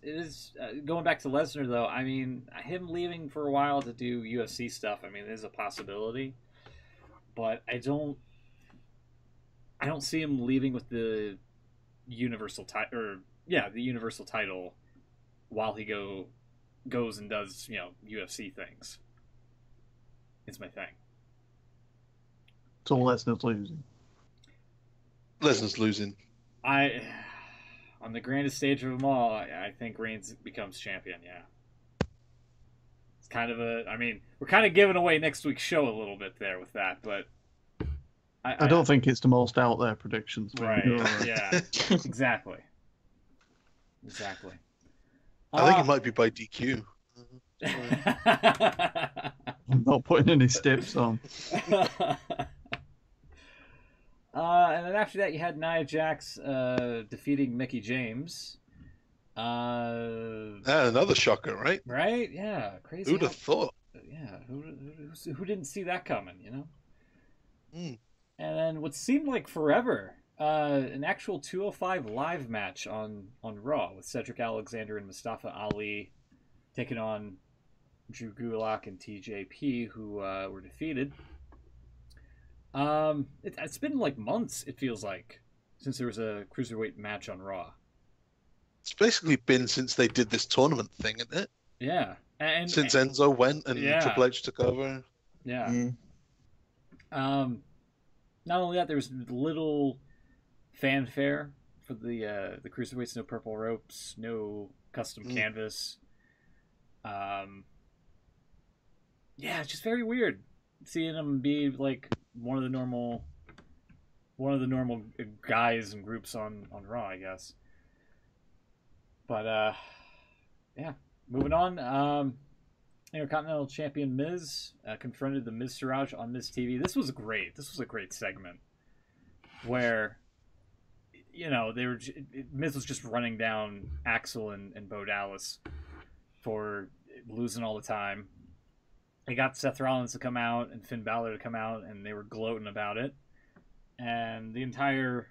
is going back to Lesnar though. I mean, him leaving for a while to do UFC stuff. I mean, it is a possibility, but I don't see him leaving with the Universal title, the Universal title, while he goes and does UFC things. It's my thing. So Lesnar's losing. Lesnar's losing. On the grandest stage of them all, I think Reigns becomes champion. Yeah, it's kind of we're kind of giving away next week's show a little bit there with that, but I don't think it's the most out there predictions. Right? Yeah, exactly. I think it might be by DQ. I'm not putting any steps on. And then after that, you had Nia Jax defeating Mickie James. Another shocker, right? Right? Yeah, crazy. Who'd have thought? Yeah, who didn't see that coming? Mm. And then what seemed like forever, an actual 205 live match on Raw with Cedric Alexander and Mustafa Ali taking on Drew Gulak and TJP, who were defeated. It's been like months, it feels like, since there was a cruiserweight match on Raw. It's basically been since they did this tournament thing, isn't it? Yeah. Since Enzo went and Triple H took over. Yeah. Mm. Not only that, there was little fanfare for the cruiserweights. No purple ropes, no custom canvas. Yeah, it's just very weird seeing them be like one of the normal guys and groups on Raw, I guess. But yeah, moving on. Intercontinental Champion Miz confronted the Miz Taraj on Miz TV. This was great. This was a great segment where Miz was just running down Axel and Bo Dallas for losing all the time. He got Seth Rollins to come out and Finn Balor to come out, and they were gloating about it. And the entire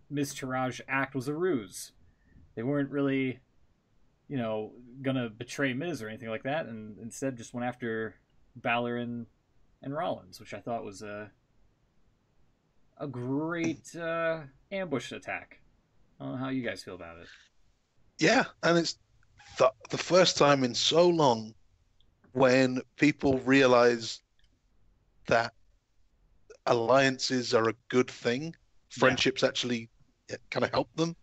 Miz Taraj act was a ruse. They weren't really, gonna betray Miz or anything like that, and instead just went after Balor and Rollins, which I thought was a great ambush attack. I don't know how you guys feel about it. Yeah, and it's the first time in so long when people realize that alliances are a good thing. Friendships actually kind of help them.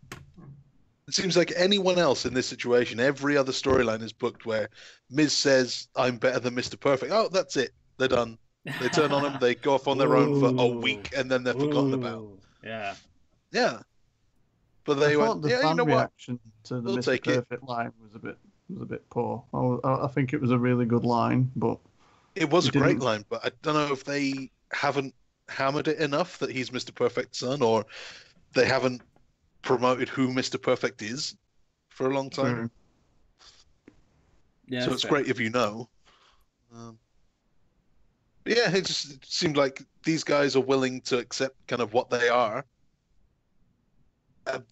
It seems like anyone else in this situation, every other storyline is booked where Miz says, "I'm better than Mr. Perfect." Oh, that's it. They're done. They turn on him, they go off on their own for a week, and then they're forgotten about. Yeah. Yeah. But they went, the fan reaction to the Mr. Perfect line was a bit poor. I think it was a really good line, but it was a great line, but I don't know if they haven't hammered it enough that he's Mr. Perfect's son, or they haven't promoted who Mr. Perfect is for a long time. Yeah, so it's great if you know. But yeah, it seemed like these guys are willing to accept kind of what they are.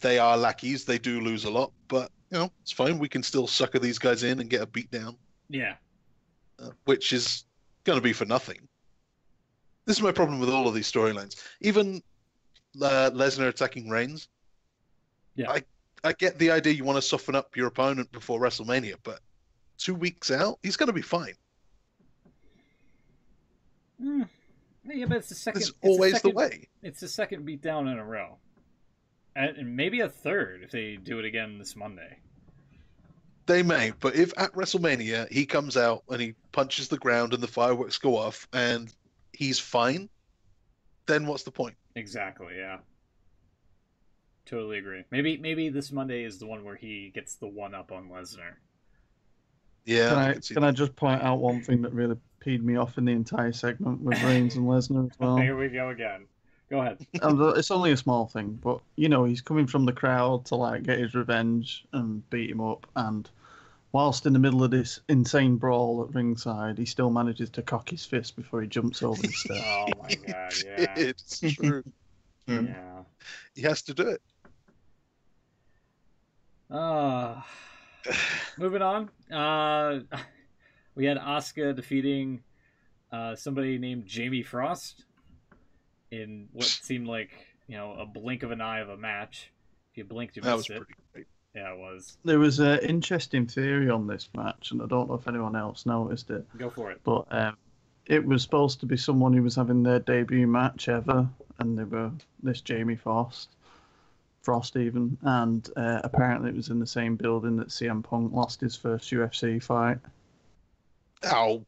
They are lackeys. They do lose a lot, but it's fine. We can still sucker these guys in and get a beat down. Yeah. Which is going to be for nothing. This is my problem with all of these storylines. Even Lesnar attacking Reigns. Yeah. I get the idea you want to soften up your opponent before WrestleMania, but 2 weeks out, he's going to be fine. Yeah, but it's the second. It's always the way. It's the second beatdown in a row, and maybe a third if they do it again this Monday. They may, but if at WrestleMania he comes out and he punches the ground and the fireworks go off and he's fine, then what's the point? Exactly. Yeah. Totally agree. Maybe this Monday is the one where he gets the one up on Lesnar. Yeah. Can I just point out one thing that really peed me off in the entire segment with Reigns and Lesnar as well? Here we go again. Go ahead. It's only a small thing, but he's coming from the crowd to get his revenge and beat him up, and whilst in the middle of this insane brawl at ringside, he still manages to cock his fist before he jumps over the steps. Oh my god, yeah. It's true. Yeah. He has to do it. Moving on. We had Asuka defeating somebody named Jamie Frost in what seemed like a blink of an eye of a match. If you blinked, you missed it. Pretty great. Yeah, it was. There was an interesting theory on this match, and I don't know if anyone else noticed it. Go for it. But it was supposed to be someone who was having their debut match ever, and they were this Jamie Frost even, and apparently it was in the same building that CM Punk lost his first UFC fight. Ow.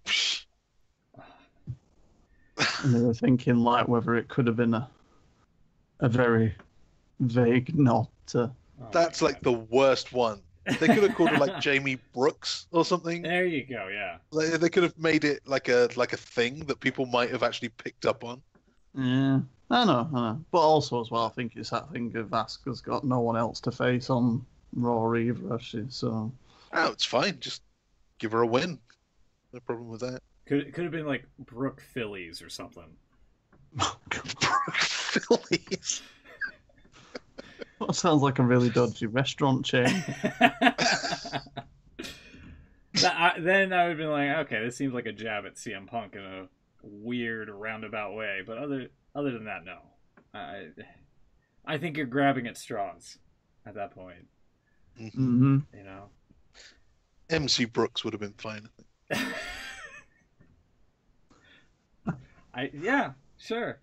And they were thinking whether it could have been a very vague nod to... That's the worst one. They could have called it Jamie Brooks or something. There you go, yeah. They could have made it like a thing that people might have actually picked up on. Yeah, I know. But also as well, I think it's that thing of Asuka's got no one else to face on Raw either, actually, so... Oh, it's fine. Just give her a win. No problem with that. Could have been like Brooke Phillies or something. Brooke Phillies? That sounds like a really dodgy restaurant chain. Then I would have been like, okay, this seems like a jab at CM Punk in a weird roundabout way. But other than that, no. I think you're grabbing at straws at that point. Mm-hmm. MC Brooks would have been fine, I think. Yeah, sure.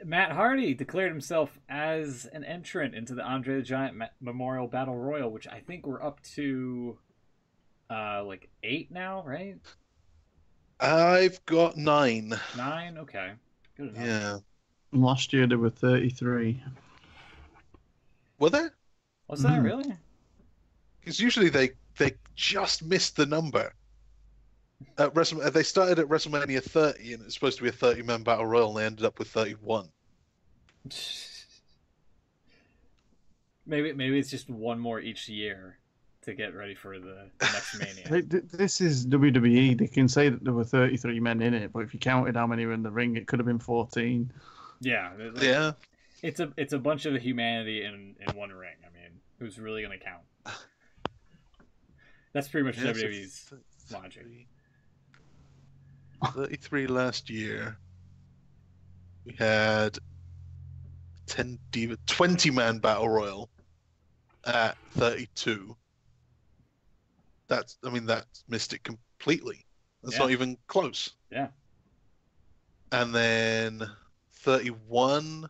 Matt Hardy declared himself as an entrant into the Andre the Giant Memorial Battle Royal, which I think we're up to 8 now, right? I've got 9. 9? Okay. Good enough. Yeah. Last year there were 33. Were there? Was that really? Because usually they just missed the number. They started at WrestleMania 30, and it's supposed to be a 30-man battle royal, and they ended up with 31. Maybe it's just one more each year to get ready for the next Mania. This is WWE. They can say that there were 33 men in it, but if you counted how many were in the ring, it could have been 14. Yeah. Yeah. It's a bunch of humanity in one ring. I mean, who's really going to count? That's pretty much WWE's logic. 33 last year. We had 20-man battle royal at 32. That's missed it completely. That's not even close. Yeah. And then 31,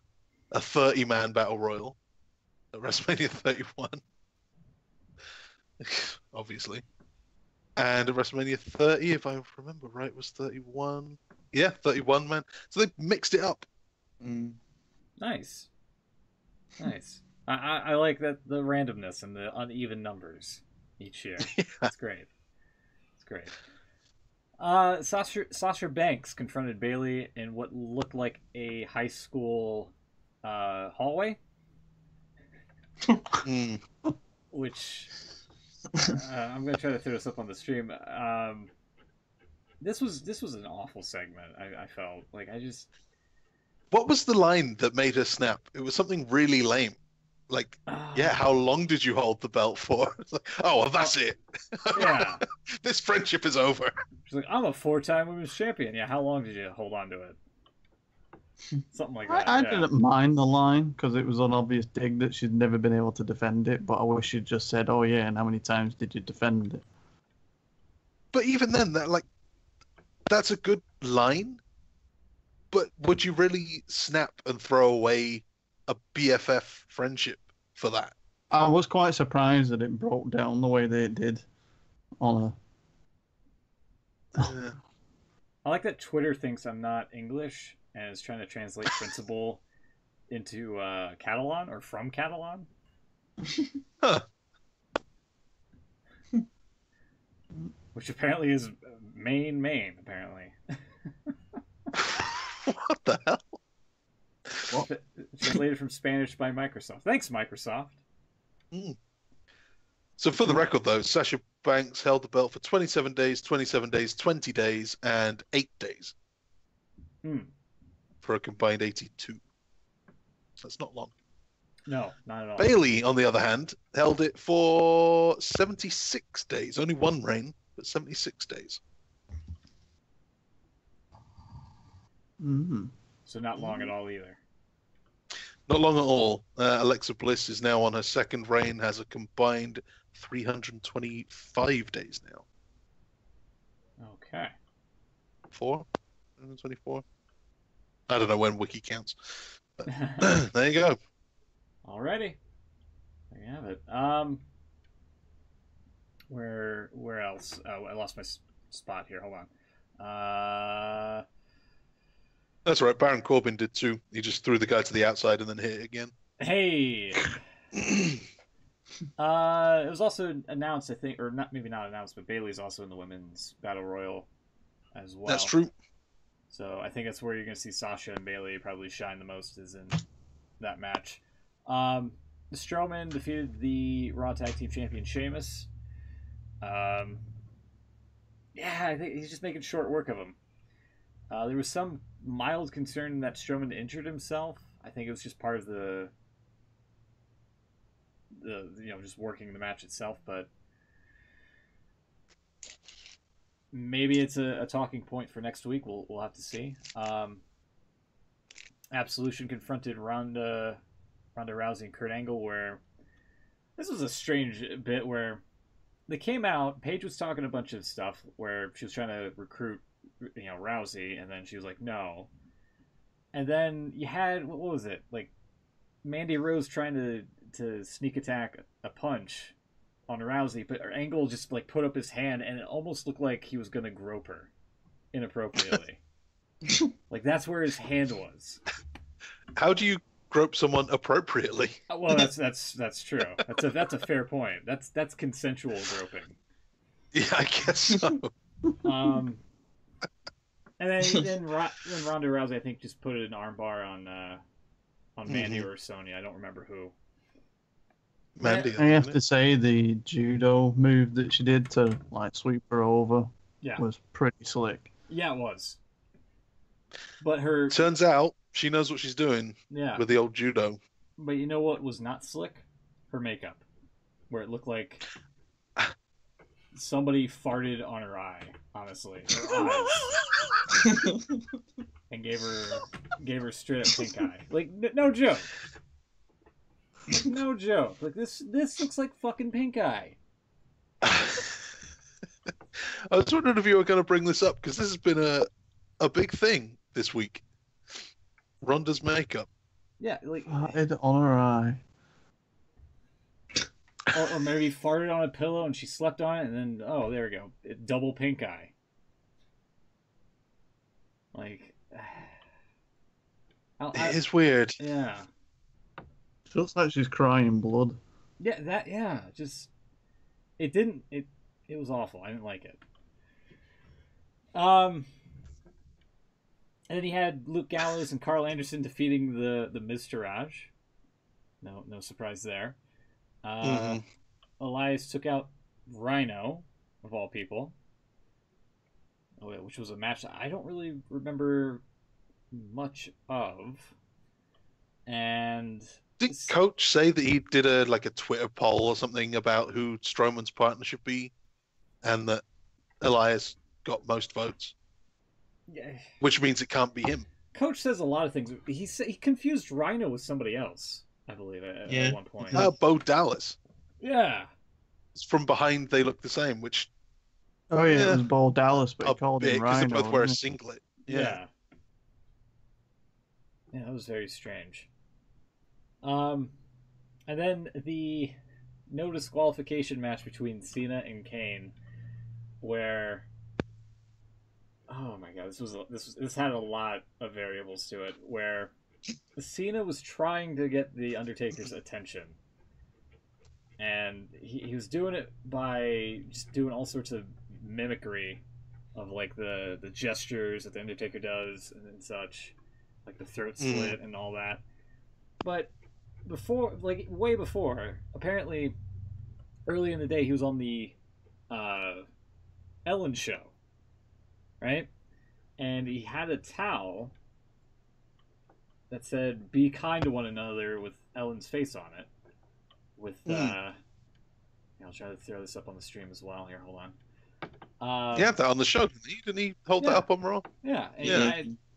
a 30-man battle royal at WrestleMania 31. Obviously. And at WrestleMania 30, if I remember right, was 31. Yeah, 31 man. So they mixed it up. Nice. I like the randomness and the uneven numbers each year. Yeah. It's great. Sasha Banks confronted Bayley in what looked like a high school hallway, which I'm going to try to throw this up on the stream. This was an awful segment. I felt like What was the line that made her snap? It was something really lame. Like, how long did you hold the belt for? It's like, oh, well, that's it. Yeah. This friendship is over. She's like, I'm a 4-time women's champion. Yeah, how long did you hold on to it? Something like that. I didn't mind the line because it was an obvious dig that she'd never been able to defend it, but I wish she'd just said, "Oh yeah, and how many times did you defend it?" But even then, that's a good line. But would you really snap and throw away a BFF friendship for that? I was quite surprised that it broke down the way that it did on I like that Twitter thinks I'm not English and is trying to translate principle into Catalan or from Catalan. Huh. Which apparently is Maine, apparently. What the hell? Well, translated from Spanish by Microsoft. Thanks, Microsoft. So for the record, though, Sasha Banks held the belt for 27 days, 27 days, 20 days, and 8 days. For a combined 82. So that's not long. No, not at all. Bayley, on the other hand, held it for 76 days. Only one reign, but 76 days. So not long at all either. Not long at all. Alexa Bliss is now on her second reign, has a combined 325 days now. Okay. 324? I don't know when Wiki counts. But there you go. Alrighty. There you have it. Where else? Oh, I lost my spot here. Hold on. That's right. Baron Corbin did too. He just threw the guy to the outside and then hit it again. Hey. It was also announced, I think, or not, maybe not announced, but Bayley's also in the women's battle royal as well. That's true. So I think that's where you're going to see Sasha and Bayley probably shine the most, is in that match. Strowman defeated the Raw Tag Team Champion Sheamus. Yeah, I think he's just making short work of him. There was some mild concern that Strowman injured himself. I think it was just part of the just working the match itself, but maybe it's a talking point for next week. We'll have to see. Absolution confronted Ronda Rousey and Kurt Angle, where this was a strange bit where they came out. Paige was talking a bunch of stuff where she was trying to recruit, Rousey, and then she was like, no. And then you had, what was it? Like Mandy Rose trying to sneak attack a punch on Rousey, but Angle just like put up his hand and it almost looked like he was going to grope her inappropriately. Like that's where his hand was. How do you grope someone appropriately? Well, that's true. That's a fair point. That's consensual groping. Yeah, I guess so. And then Ronda Rousey, I think, just put an armbar on Mandy or Sonya. I don't remember who. Mandy. I have to say the judo move that she did to like sweep her over was pretty slick. Yeah, it was. But her turns out she knows what she's doing. Yeah. With the old judo. But you know what was not slick? Her makeup, where it looked like somebody farted on her eye. Honestly, her eyes, and gave her straight up pink eye. Like no joke. No joke. Like this looks like fucking pink eye. I was wondering if you were going to bring this up because this has been a big thing this week. Ronda's makeup. Yeah, like farted on her eye. Or maybe farted on a pillow and she slept on it, and then there we go, double pink eye. Like, it is weird. Yeah. Feels like she's crying blood. Yeah, just it was awful. I didn't like it. And then he had Luke Gallows and Carl Anderson defeating the Miztourage. No surprise there. Elias took out Rhino, of all people, which was a match that I don't really remember much of. And did Coach say that he did a Twitter poll or something about who Strowman's partner should be, and that Elias got most votes? Yeah. Which means it can't be him. Coach says a lot of things. He confused Rhino with somebody else, I believe, at one point. Bo Dallas. Yeah. It's from behind, they look the same, which... Oh, yeah, it was Bo Dallas, but he called him Rhino. Because they both wear a singlet. Yeah. Yeah, that was very strange. And then the no disqualification match between Cena and Kane, where, oh my god, this had a lot of variables to it. Where Cena was trying to get the Undertaker's attention, and he was doing it by just doing all sorts of mimicry of like the gestures that the Undertaker does and such. Like the throat slit and all that. But way before, apparently early in the day he was on the Ellen show, right? And he had a towel that said "Be kind to one another" with Ellen's face on it. With I'll try to throw this up on the stream as well. Here, hold on. He had that on the show, didn't he? Hold that up on Raw? Yeah.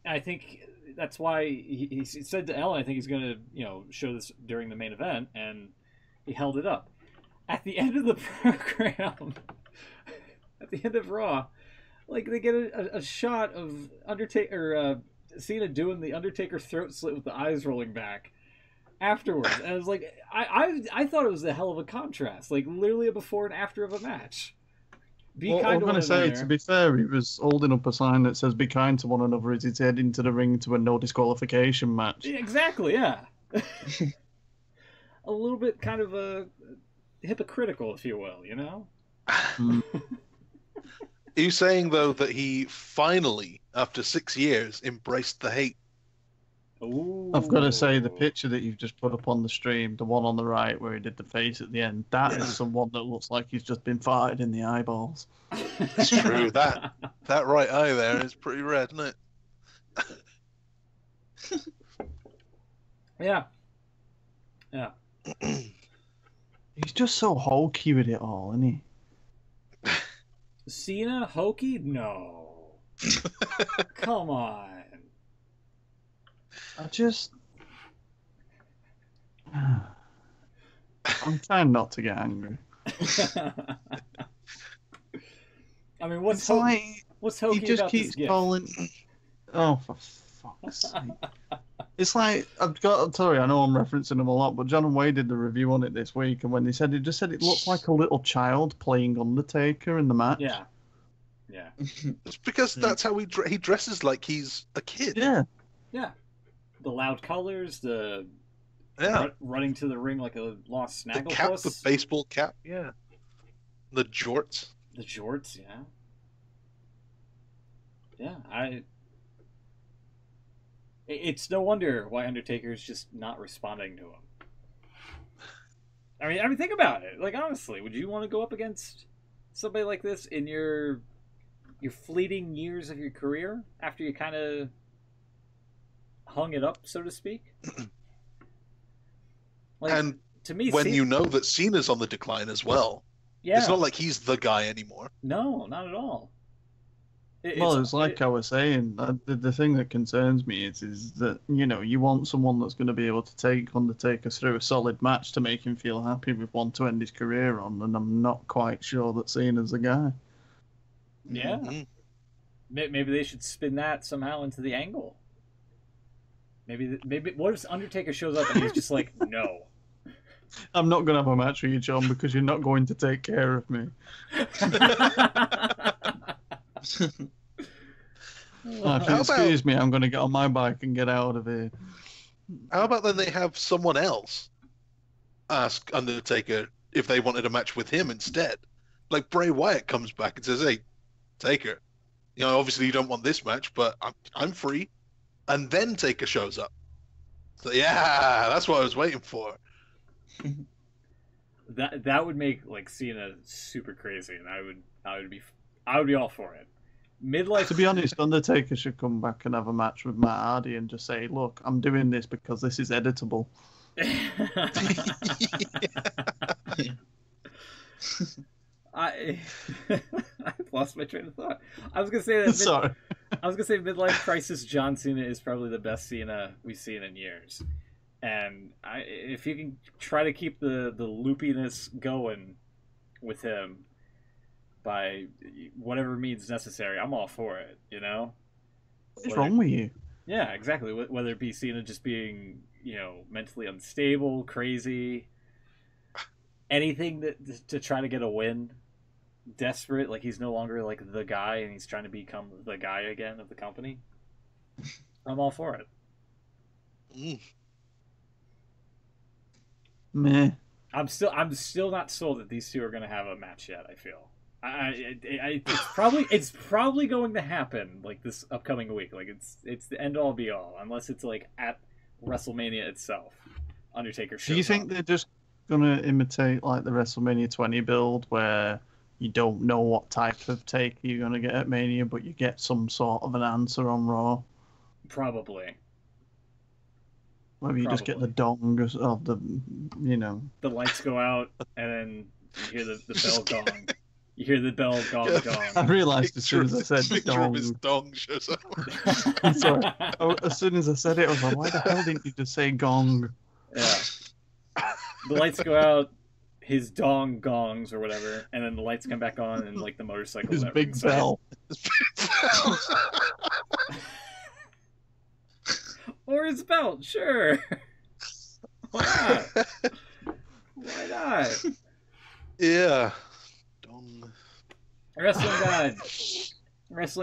I think that's why he said to Ellen, I think he's going to, show this during the main event, and he held it up. At the end of the program, at the end of Raw, like they get a shot of Cena doing the Undertaker throat slit with the eyes rolling back afterwards, and I was like, I thought it was a hell of a contrast, like literally a before and after of a match. I'm going to say, to be fair, he was holding up a sign that says "Be kind to one another" as he's heading to the ring to a no disqualification match. Yeah, exactly, yeah. A little bit kind of hypocritical, if you will, Are you saying, though, that he finally, after 6 years, embraced the hate? Ooh. I've got to say, the picture that you've just put up on the stream, the one on the right where he did the face at the end, that is someone that looks like he's just been farted in the eyeballs. It's true. That right eye there is pretty red, isn't it? Yeah. Yeah. He's just so hokey with it all, isn't he? Cena hokey? No. Come on. I'm trying not to get angry. I mean, what's hokey he just about keeps this gift? calling. Oh, for fuck's sake! It's like I've got. Sorry, I know I'm referencing him a lot, but John and Wade did the review on it this week, and when he said it looked like a little child playing Undertaker in the match. Yeah. Yeah. It's because that's how he dresses, like he's a kid. Yeah. Yeah. The loud colors, the running to the ring like a lost snagglepuss. The cap, the baseball cap, yeah. The jorts. The jorts, yeah. Yeah, it's no wonder why Undertaker's just not responding to him. I mean, think about it. Like, honestly, would you want to go up against somebody like this in your fleeting years of your career after you kind of hung it up, so to speak? Like, and to me, when you know that Cena's on the decline as well, it's not like he's the guy anymore. No, not at all. It's like I was saying, the thing that concerns me is that, you want someone that's going to be able to take Undertaker through a solid match to make him feel happy with one to end his career on, and I'm not quite sure that Cena's the guy. Yeah. Mm-hmm. Maybe they should spin that somehow into the angle. Maybe what if Undertaker shows up and he's just like, no. I'm not going to have a match with you, John, because you're not going to take care of me. Excuse me, I'm going to get on my bike and get out of here. How about then they have someone else ask Undertaker if they wanted a match with him instead? Like Bray Wyatt comes back and says, "Hey, Taker, obviously you don't want this match, but I'm free." And then Taker shows up. So yeah, that's what I was waiting for. That would make like Cena super crazy, and I would be all for it. Midlife. To be honest, Undertaker should come back and have a match with Matt Hardy and just say, "Look, I'm doing this because this is editable." I've lost my train of thought. I was gonna say that. Sorry. I was gonna say midlife crisis John Cena is probably the best Cena we've seen in years, and if you can try to keep the loopiness going with him by whatever means necessary, I'm all for it. You know, what's wrong with you? Yeah, exactly. Whether it be Cena just being mentally unstable, crazy, anything to try to get a win. Desperate, like he's no longer like the guy and he's trying to become the guy again of the company. I'm all for it. Meh. I'm still not sold that these two are going to have a match yet. I feel it's probably going to happen like this upcoming week. Like it's the end all be all, unless it's like at WrestleMania itself. Undertaker shows Do you think they're just gonna imitate like the WrestleMania 20 build where you don't know what type of take you're going to get at Mania, but you get some sort of an answer on Raw? Probably. Maybe you just get the dong of the, The lights go out, and then you hear the bell gong. You hear the bell gong gong. I realised as soon as I said dong. His dong shows up. I'm sorry. As soon as I said it, I was like, why the hell didn't you just say gong? Yeah. The lights go out. His dong gongs or whatever, and then the lights come back on, and like the motorcycle. His big bell. Or his belt, sure. Why not? Why not? Yeah. Dong. Wrestling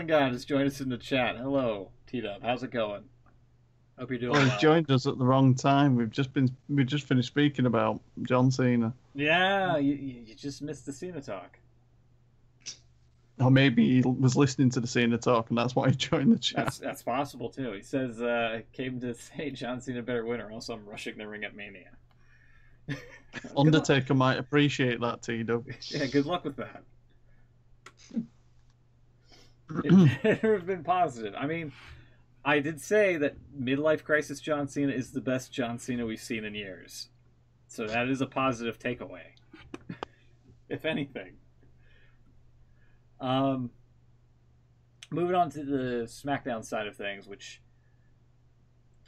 God has joined us in the chat. Hello, T-Dub. How's it going? Hope you're doing well. He's joined us at the wrong time. We just finished speaking about John Cena. Yeah, you just missed the Cena talk. Or maybe he was listening to the Cena talk, and that's why he joined the chat. That's possible too. He says, "Came to say John Cena better win, or else I'm rushing the ring at Mania." Undertaker might appreciate that, T-Dub. Yeah, good luck with that. It would have been positive. I mean, I did say that midlife crisis John Cena is the best John Cena we've seen in years. So that is a positive takeaway, if anything. Moving on to the SmackDown side of things, which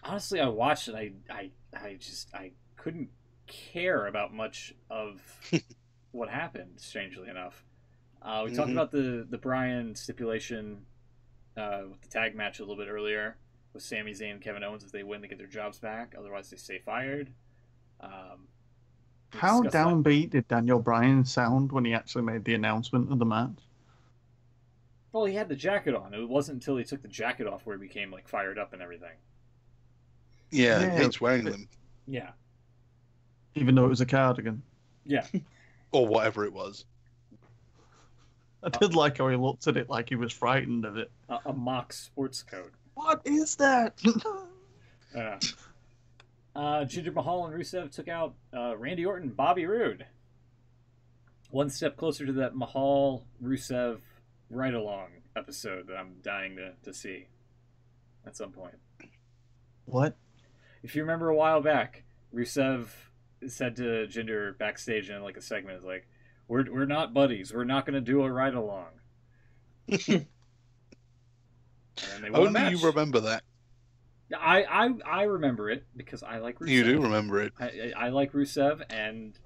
honestly I watched and I couldn't care about much of what happened, strangely enough. We talked about the Bryan stipulation with the tag match a little bit earlier with Sami Zayn and Kevin Owens. If they win, they get their jobs back. Otherwise, they stay fired. How downbeat did Daniel Bryan sound when he actually made the announcement of the match? Well, he had the jacket on. It wasn't until he took the jacket off where he became like fired up and everything. Yeah, he's wearing them. Yeah. Even though it was a cardigan. Yeah. Or whatever it was. I did like how he looked at it like he was frightened of it. A mock sports coat. What is that? Jinder Mahal and Rusev took out Randy Orton and Bobby Roode. One step closer to that Mahal-Rusev ride-along episode that I'm dying to see at some point. What? If you remember a while back, Rusev said to Jinder backstage in like a segment, like, we're not buddies. We're not going to do a ride-along. Only you remember that. I remember it because I like Rusev. You do remember it. I like Rusev, and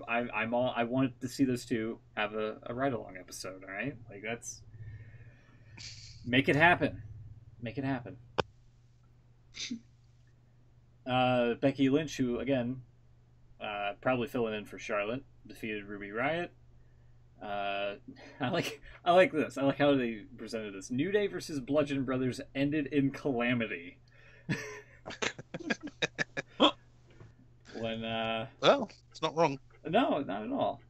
I wanted to see those two have a ride-along episode. All right, like that's make it happen. Make it happen. Becky Lynch, who again probably filling in for Charlotte, defeated Ruby Riott. I like this. I like how they presented this. New Day versus Bludgeon Brothers ended in calamity. When well, it's not wrong. No, not at all.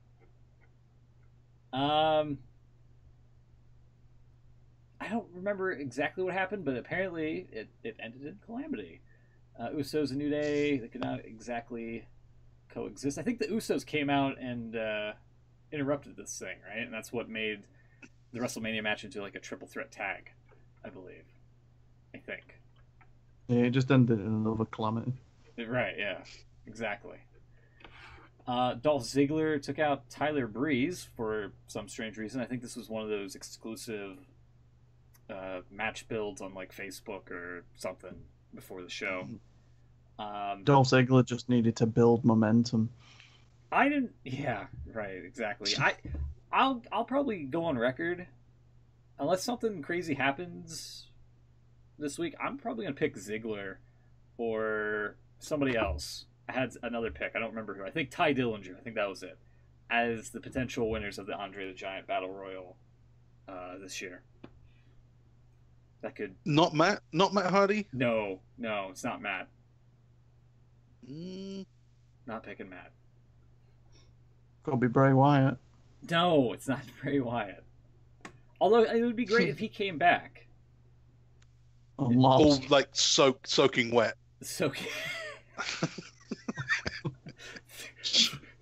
I don't remember exactly what happened, but apparently it ended in calamity. Usos and New Day, they could not exactly coexist. I think the Usos came out and interrupted this thing, right? And that's what made the WrestleMania match into like a triple threat tag, I believe. I think. Yeah, it just ended in another calamity. Right, yeah. Exactly. Dolph Ziggler took out Tyler Breeze for some strange reason. I think this was one of those exclusive match builds on like Facebook or something before the show. Dolph Ziggler just needed to build momentum. I didn't. Yeah, right. Exactly. I'll probably go on record, unless something crazy happens this week. I'm probably gonna pick Ziggler or somebody else. I had another pick. I don't remember who. I think Ty Dillinger. I think that was it, as the potential winners of the Andre the Giant Battle Royal this year. That could not Matt Hardy. No, it's not Matt. Not picking Matt. Gotta be Bray Wyatt. No, it's not Bray Wyatt. Although it would be great if he came back. Oh, like soaking wet. Soaking.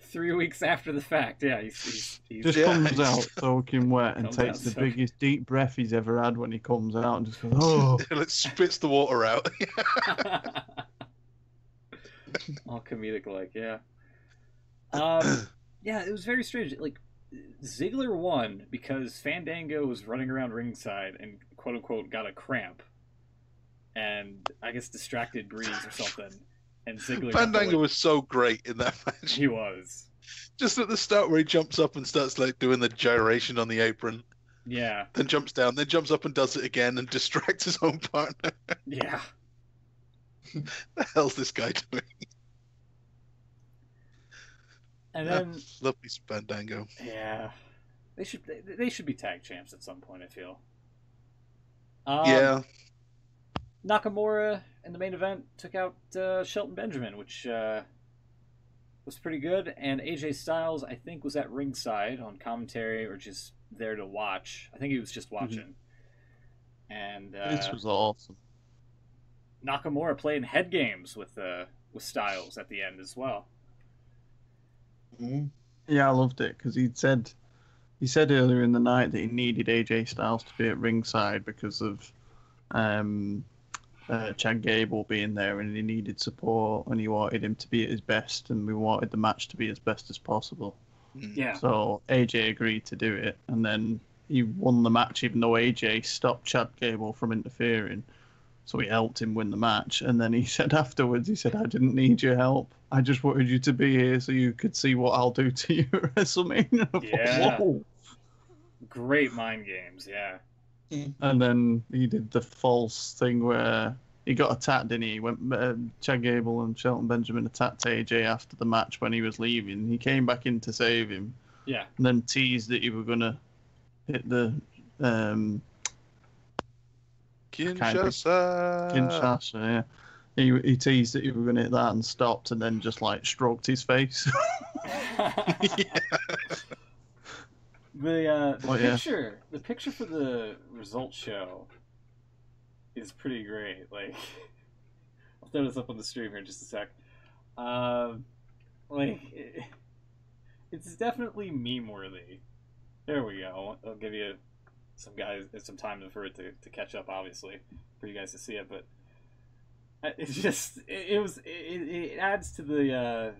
3 weeks after the fact, yeah, he's just comes out soaking wet and takes the biggest deep breath he's ever had when he comes out and just goes, oh. It spits the water out. All comedic like, yeah. Yeah, it was very strange. Like, Ziggler won because Fandango was running around ringside and quote unquote got a cramp, and I guess distracted Breeze or something. And Ziggler Fandango was so great in that match. He was. Just at the start where he jumps up and starts like doing the gyration on the apron. Yeah. Then jumps down, then jumps up and does it again and distracts his own partner. Yeah. The hell's this guy doing? And then lovely Fandango. Yeah. They should be tag champs at some point, I feel. Yeah. Nakamura in the main event took out Shelton Benjamin, which was pretty good. And AJ Styles, I think, was at ringside on commentary or just there to watch. I think he was just watching. And this was awesome. Nakamura playing head games with Styles at the end as well. Yeah, I loved it because he said earlier in the night that he needed AJ Styles to be at ringside because of Chad Gable being there, and he needed support, and he wanted him to be at his best, and we wanted the match to be as best as possible. Yeah. So AJ agreed to do it, and then he won the match, even though AJ stopped Chad Gable from interfering. So he helped him win the match, and then he said afterwards, I didn't need your help. I just wanted you to be here so you could see what I'll do to you at WrestleMania. Yeah. Whoa. Great mind games, yeah. And then he did the false thing where he got attacked, didn't he? Chad Gable and Shelton Benjamin attacked AJ after the match when he was leaving. He came back in to save him. Yeah. And then teased that he were going to hit the... Kinshasa, yeah. He teased that he were going to hit that and stopped, and then just like stroked his face. The picture for the results show is pretty great. Like, I'll throw this up on the stream here in just a sec. It's definitely meme worthy. There we go. I'll give you some time for it to catch up, obviously, for you guys to see it, but it adds to the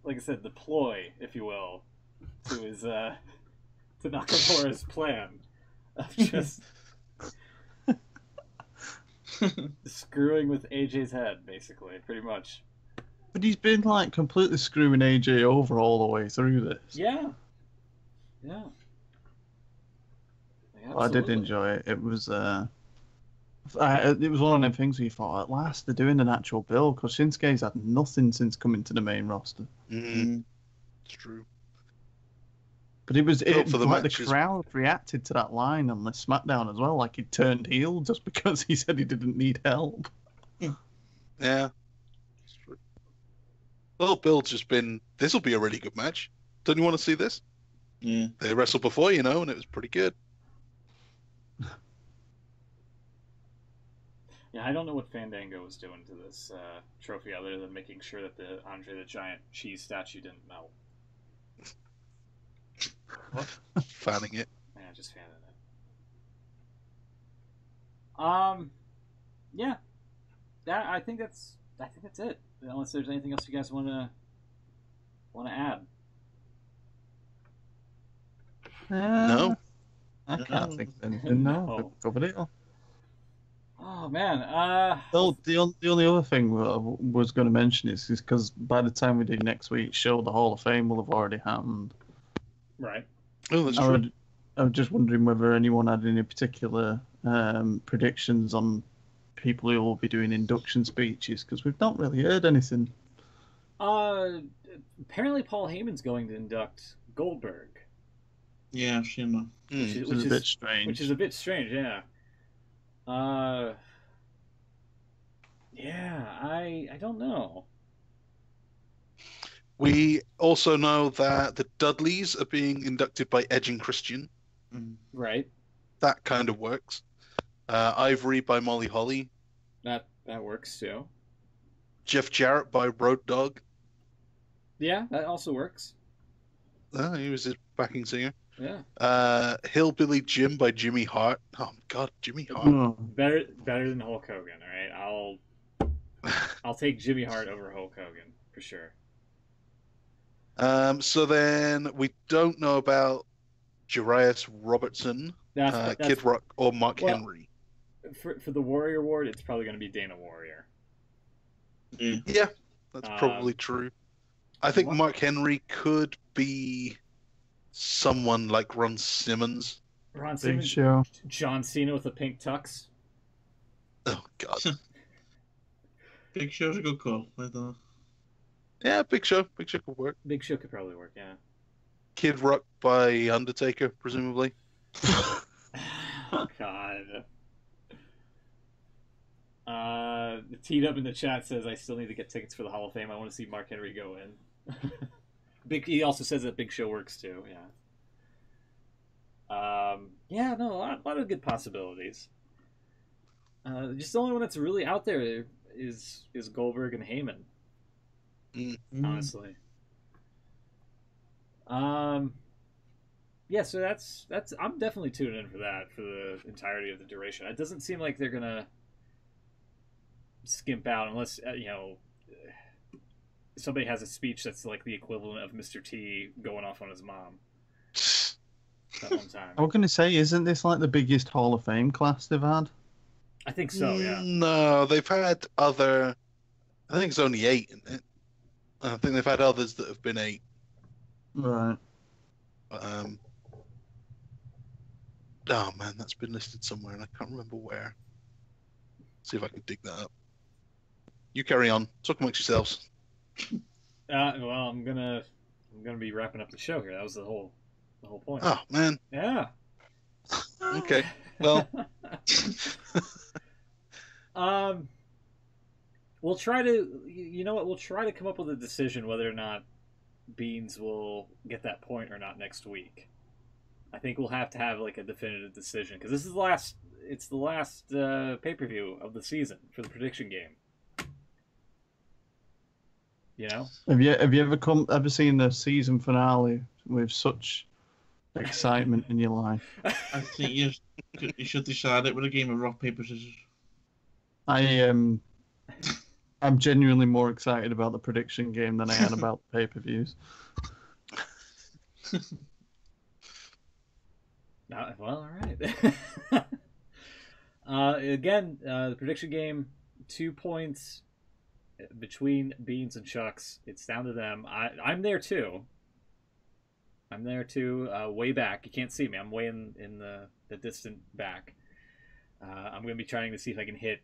like I said, the ploy, if you will, to his to Nakamura's plan of just screwing with AJ's head, basically, pretty much. But he's been like completely screwing AJ over all the way through this. Yeah. I did enjoy it. It was one of them things where you thought, at last they're doing an actual build, because Shinsuke's had nothing since coming to the main roster. It's true. But the crowd reacted to that line on the SmackDown as well, like he turned heel just because he said he didn't need help. Yeah. It's true. The whole build's just been, this will be a really good match. Don't you want to see this? Yeah. They wrestled before, and it was pretty good. Yeah, I don't know what Fandango was doing to this trophy other than making sure that the Andre the Giant cheese statue didn't melt. What? Fanning it. Yeah, just fanning it. Yeah. I think that's it. Unless there's anything else you guys want to add. No. I can't think of anything. No, covered it all. Oh man. The only other thing I was going to mention is because by the time we do next week's show, the Hall of Fame will have already happened. Right. Oh, that's true. I was just wondering whether anyone had any particular predictions on people who will be doing induction speeches, because we've not really heard anything. Apparently Paul Heyman's going to induct Goldberg. Yeah, I've seen that. Which is a bit strange. Which is a bit strange, yeah. Yeah, I don't know. We also know that the Dudleys are being inducted by Edge and Christian. Right. That kind of works. Ivory by Molly Holly. That works too. Jeff Jarrett by Road Dogg. Yeah, that also works. He was his backing singer. Yeah. Hillbilly Jim by Jimmy Hart. Oh God, Jimmy Hart. Better than Hulk Hogan. All right, I'll take Jimmy Hart over Hulk Hogan for sure. So then we don't know about Jarius Robertson, Kid Rock, or Mark Henry. For the Warrior Award, it's probably going to be Dana Warrior. Yeah, that's probably true. I think Mark Henry could be someone like Ron Simmons. Ron Simmons, Show. John Cena with a pink tux. Oh God. Big Show's a good call. Yeah, Big Show. Big Show could work. Big Show could probably work, yeah. Kid Rock by Undertaker, presumably. Oh, God. Teed Up in the chat says, I still need to get tickets for the Hall of Fame. I want to see Mark Henry go in. He also says that Big Show works too, yeah. Yeah, no, a lot of good possibilities. Just the only one that's really out there is Goldberg and Heyman. Honestly. Yeah, so that's I'm definitely tuning in for that for the entirety of the duration. It doesn't seem like they're gonna skimp out unless somebody has a speech that's like the equivalent of Mr. T going off on his mom. That one time. I was going to say, isn't this like the biggest Hall of Fame class they've had? I think so, yeah. No, they've had other. I think it's only 8 in it. I think they've had others that have been 8. Right. Oh man, that's been listed somewhere and I can't remember where. See if I can dig that up. You carry on. Talk amongst yourselves. Well, I'm gonna be wrapping up the show here. That was the whole point. Oh man. Yeah. Okay. Well. We'll try to. You know what? We'll try to come up with a decision whether or not Beans will get that point or not next week. I think we'll have to have like a definitive decision because this is the last. It's the last pay-per-view of the season for the prediction game. You know? Have you ever seen the season finale with such excitement in your life? I think you should decide it with a game of rock, paper, scissors. I'm genuinely more excited about the prediction game than I am about the pay-per-views. Well, all right. Again, the prediction game, 2 points between Beans and Chucks. It's down to them. I'm there too. Way back. You can't see me. I'm way in the distant back. I'm going to be trying to see if I can hit,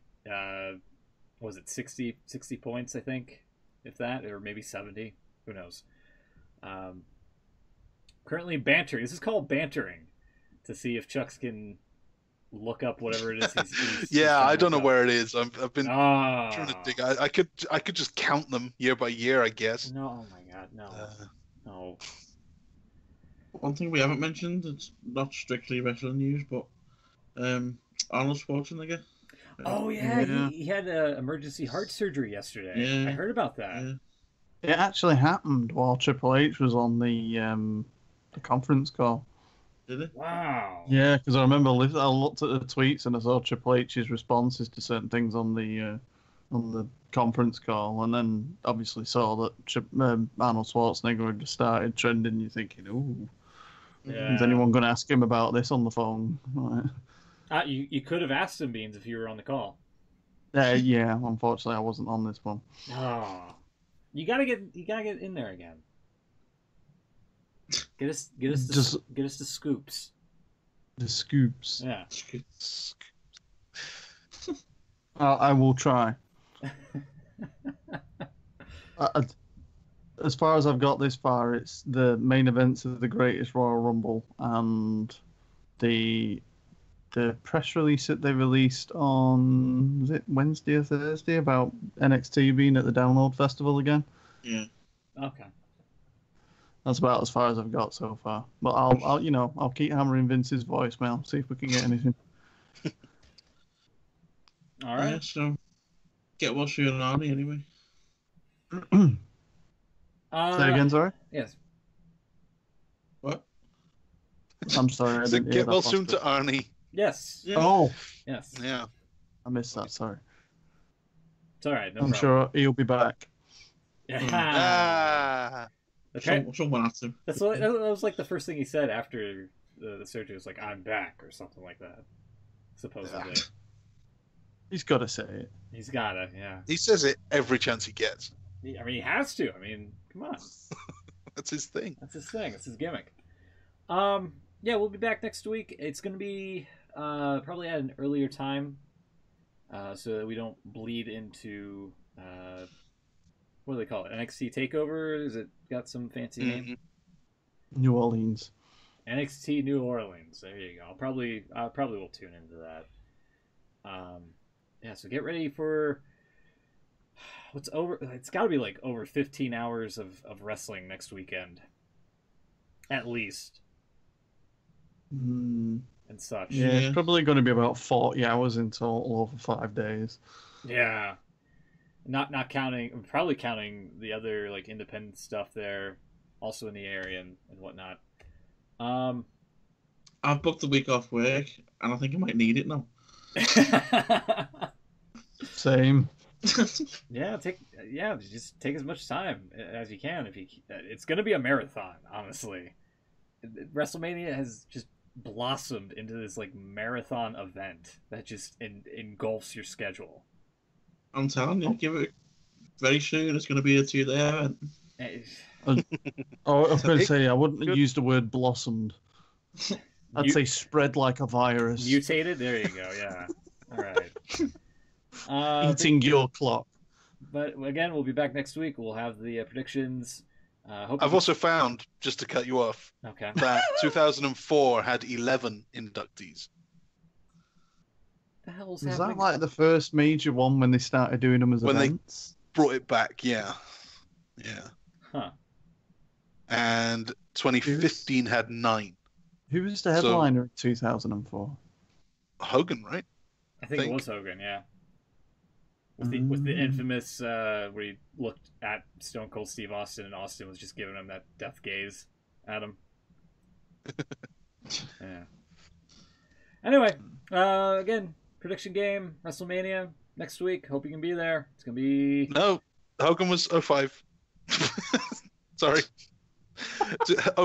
was it 60 points, I think, if that, or maybe 70. Who knows? Currently bantering. This is called bantering to see if Chucks can look up whatever it is he's I don't know where it is. I've been trying to dig. I could just count them year by year, I guess. No, oh my God, no. No. One thing we haven't mentioned, it's not strictly wrestling news, but Arnold Schwarzenegger. Oh yeah. He had emergency heart surgery yesterday. Yeah. I heard about that. Yeah. It actually happened while Triple H was on the conference call. Did it? Wow. Yeah, because I remember I looked at the tweets and I saw Triple H's responses to certain things on the conference call, and then obviously saw that Arnold Schwarzenegger had started trending. You're thinking, ooh, is anyone going to ask him about this on the phone? Right. You could have asked him, Beans, if you were on the call. Yeah, unfortunately, I wasn't on this one. Oh, you gotta get in there again. Get us the scoops. The scoops. Yeah. I will try. As far as I've got this far, it's the main events of the Greatest Royal Rumble and the press release that they released on, was it Wednesday or Thursday, about NXT being at the Download Festival again. Yeah. Okay. That's about as far as I've got so far. But I'll keep hammering Vince's voicemail, see if we can get anything. All right. Yeah, so get well through an army anyway. Say again, sorry? Yes. What? I'm sorry. I didn't hear Get well that soon last to Arnie. Yes. Yeah. Oh, Yes. Yeah. I missed that, sorry. It's all right. No I'm problem. sure he'll be back. Ah. Okay. Someone has to. That was like the first thing he said after the surgery. Was like, "I'm back" or something like that. Supposedly. He's got to say it. He's gotta. Yeah. He says it every chance he gets. I mean, he has to. I mean, come on. That's his thing. That's his thing. That's his gimmick. Yeah, we'll be back next week. It's gonna be probably at an earlier time, so that we don't bleed into what do they call it? NXT TakeOver? Is it got some fancy name? New Orleans. NXT New Orleans. There you go. I probably will tune into that. Yeah, so get ready for what's over. It's got to be like over 15 hours of wrestling next weekend, at least, and such. Yeah, it's probably going to be about 40 hours in total over 5 days. Yeah, not counting, probably counting the other like independent stuff there, also in the area and whatnot. I've booked the week off work, and I think I might need it now. Same. Yeah, just take as much time as you can. It's going to be a marathon, honestly. WrestleMania has just blossomed into this like marathon event that just engulfs your schedule. I'm telling you, give it very soon. It's going to be a 2-day event. I was going to say I wouldn't use the word blossomed. I'd say spread like a virus. Mutated. There you go. Yeah. All right. Eating your clock. But again, we'll be back next week. We'll have the predictions. I've also found, just to cut you off, that 2004 had 11 inductees. The hell's Was happening? that like the first major one when they started doing them as events? They brought it back, yeah. Huh. And 2015 had 9. Who was the headliner in 2004? Hogan, right? I think it was Hogan, yeah. With the infamous where he looked at Stone Cold Steve Austin and Austin was just giving him that death gaze at him. Yeah. Anyway, again, prediction game, WrestleMania next week. Hope you can be there. It's gonna be No, Hogan was 05. Sorry.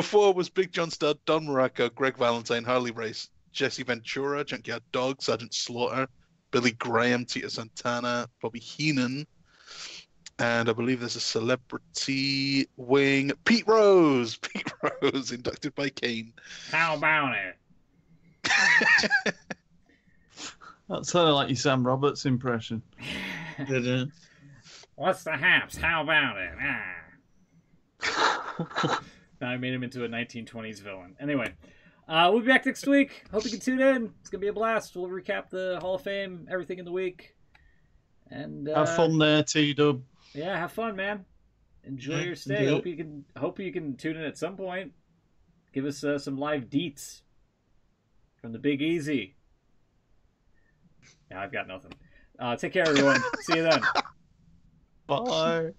04 was Big John Studd, Don Muraco, Greg Valentine, Harley Race, Jesse Ventura, Junkyard Dog, Sergeant Slaughter, Billy Graham, Tito Santana, Bobby Heenan, and I believe there's a celebrity wing, Pete Rose. Pete Rose, inducted by Kane. How about it? That sounded like your Sam Roberts impression. Did it? What's the haps? How about it? Now I made him into a 1920s villain. Anyway, we'll be back next week. Hope you can tune in. It's going to be a blast. We'll recap the Hall of Fame, everything in the week. And have fun there, T-Dub. Yeah, have fun, man. Enjoy your stay. Hope you can tune in at some point. Give us some live deets from the Big Easy. Yeah, I've got nothing. Take care, everyone. See you then. Bye.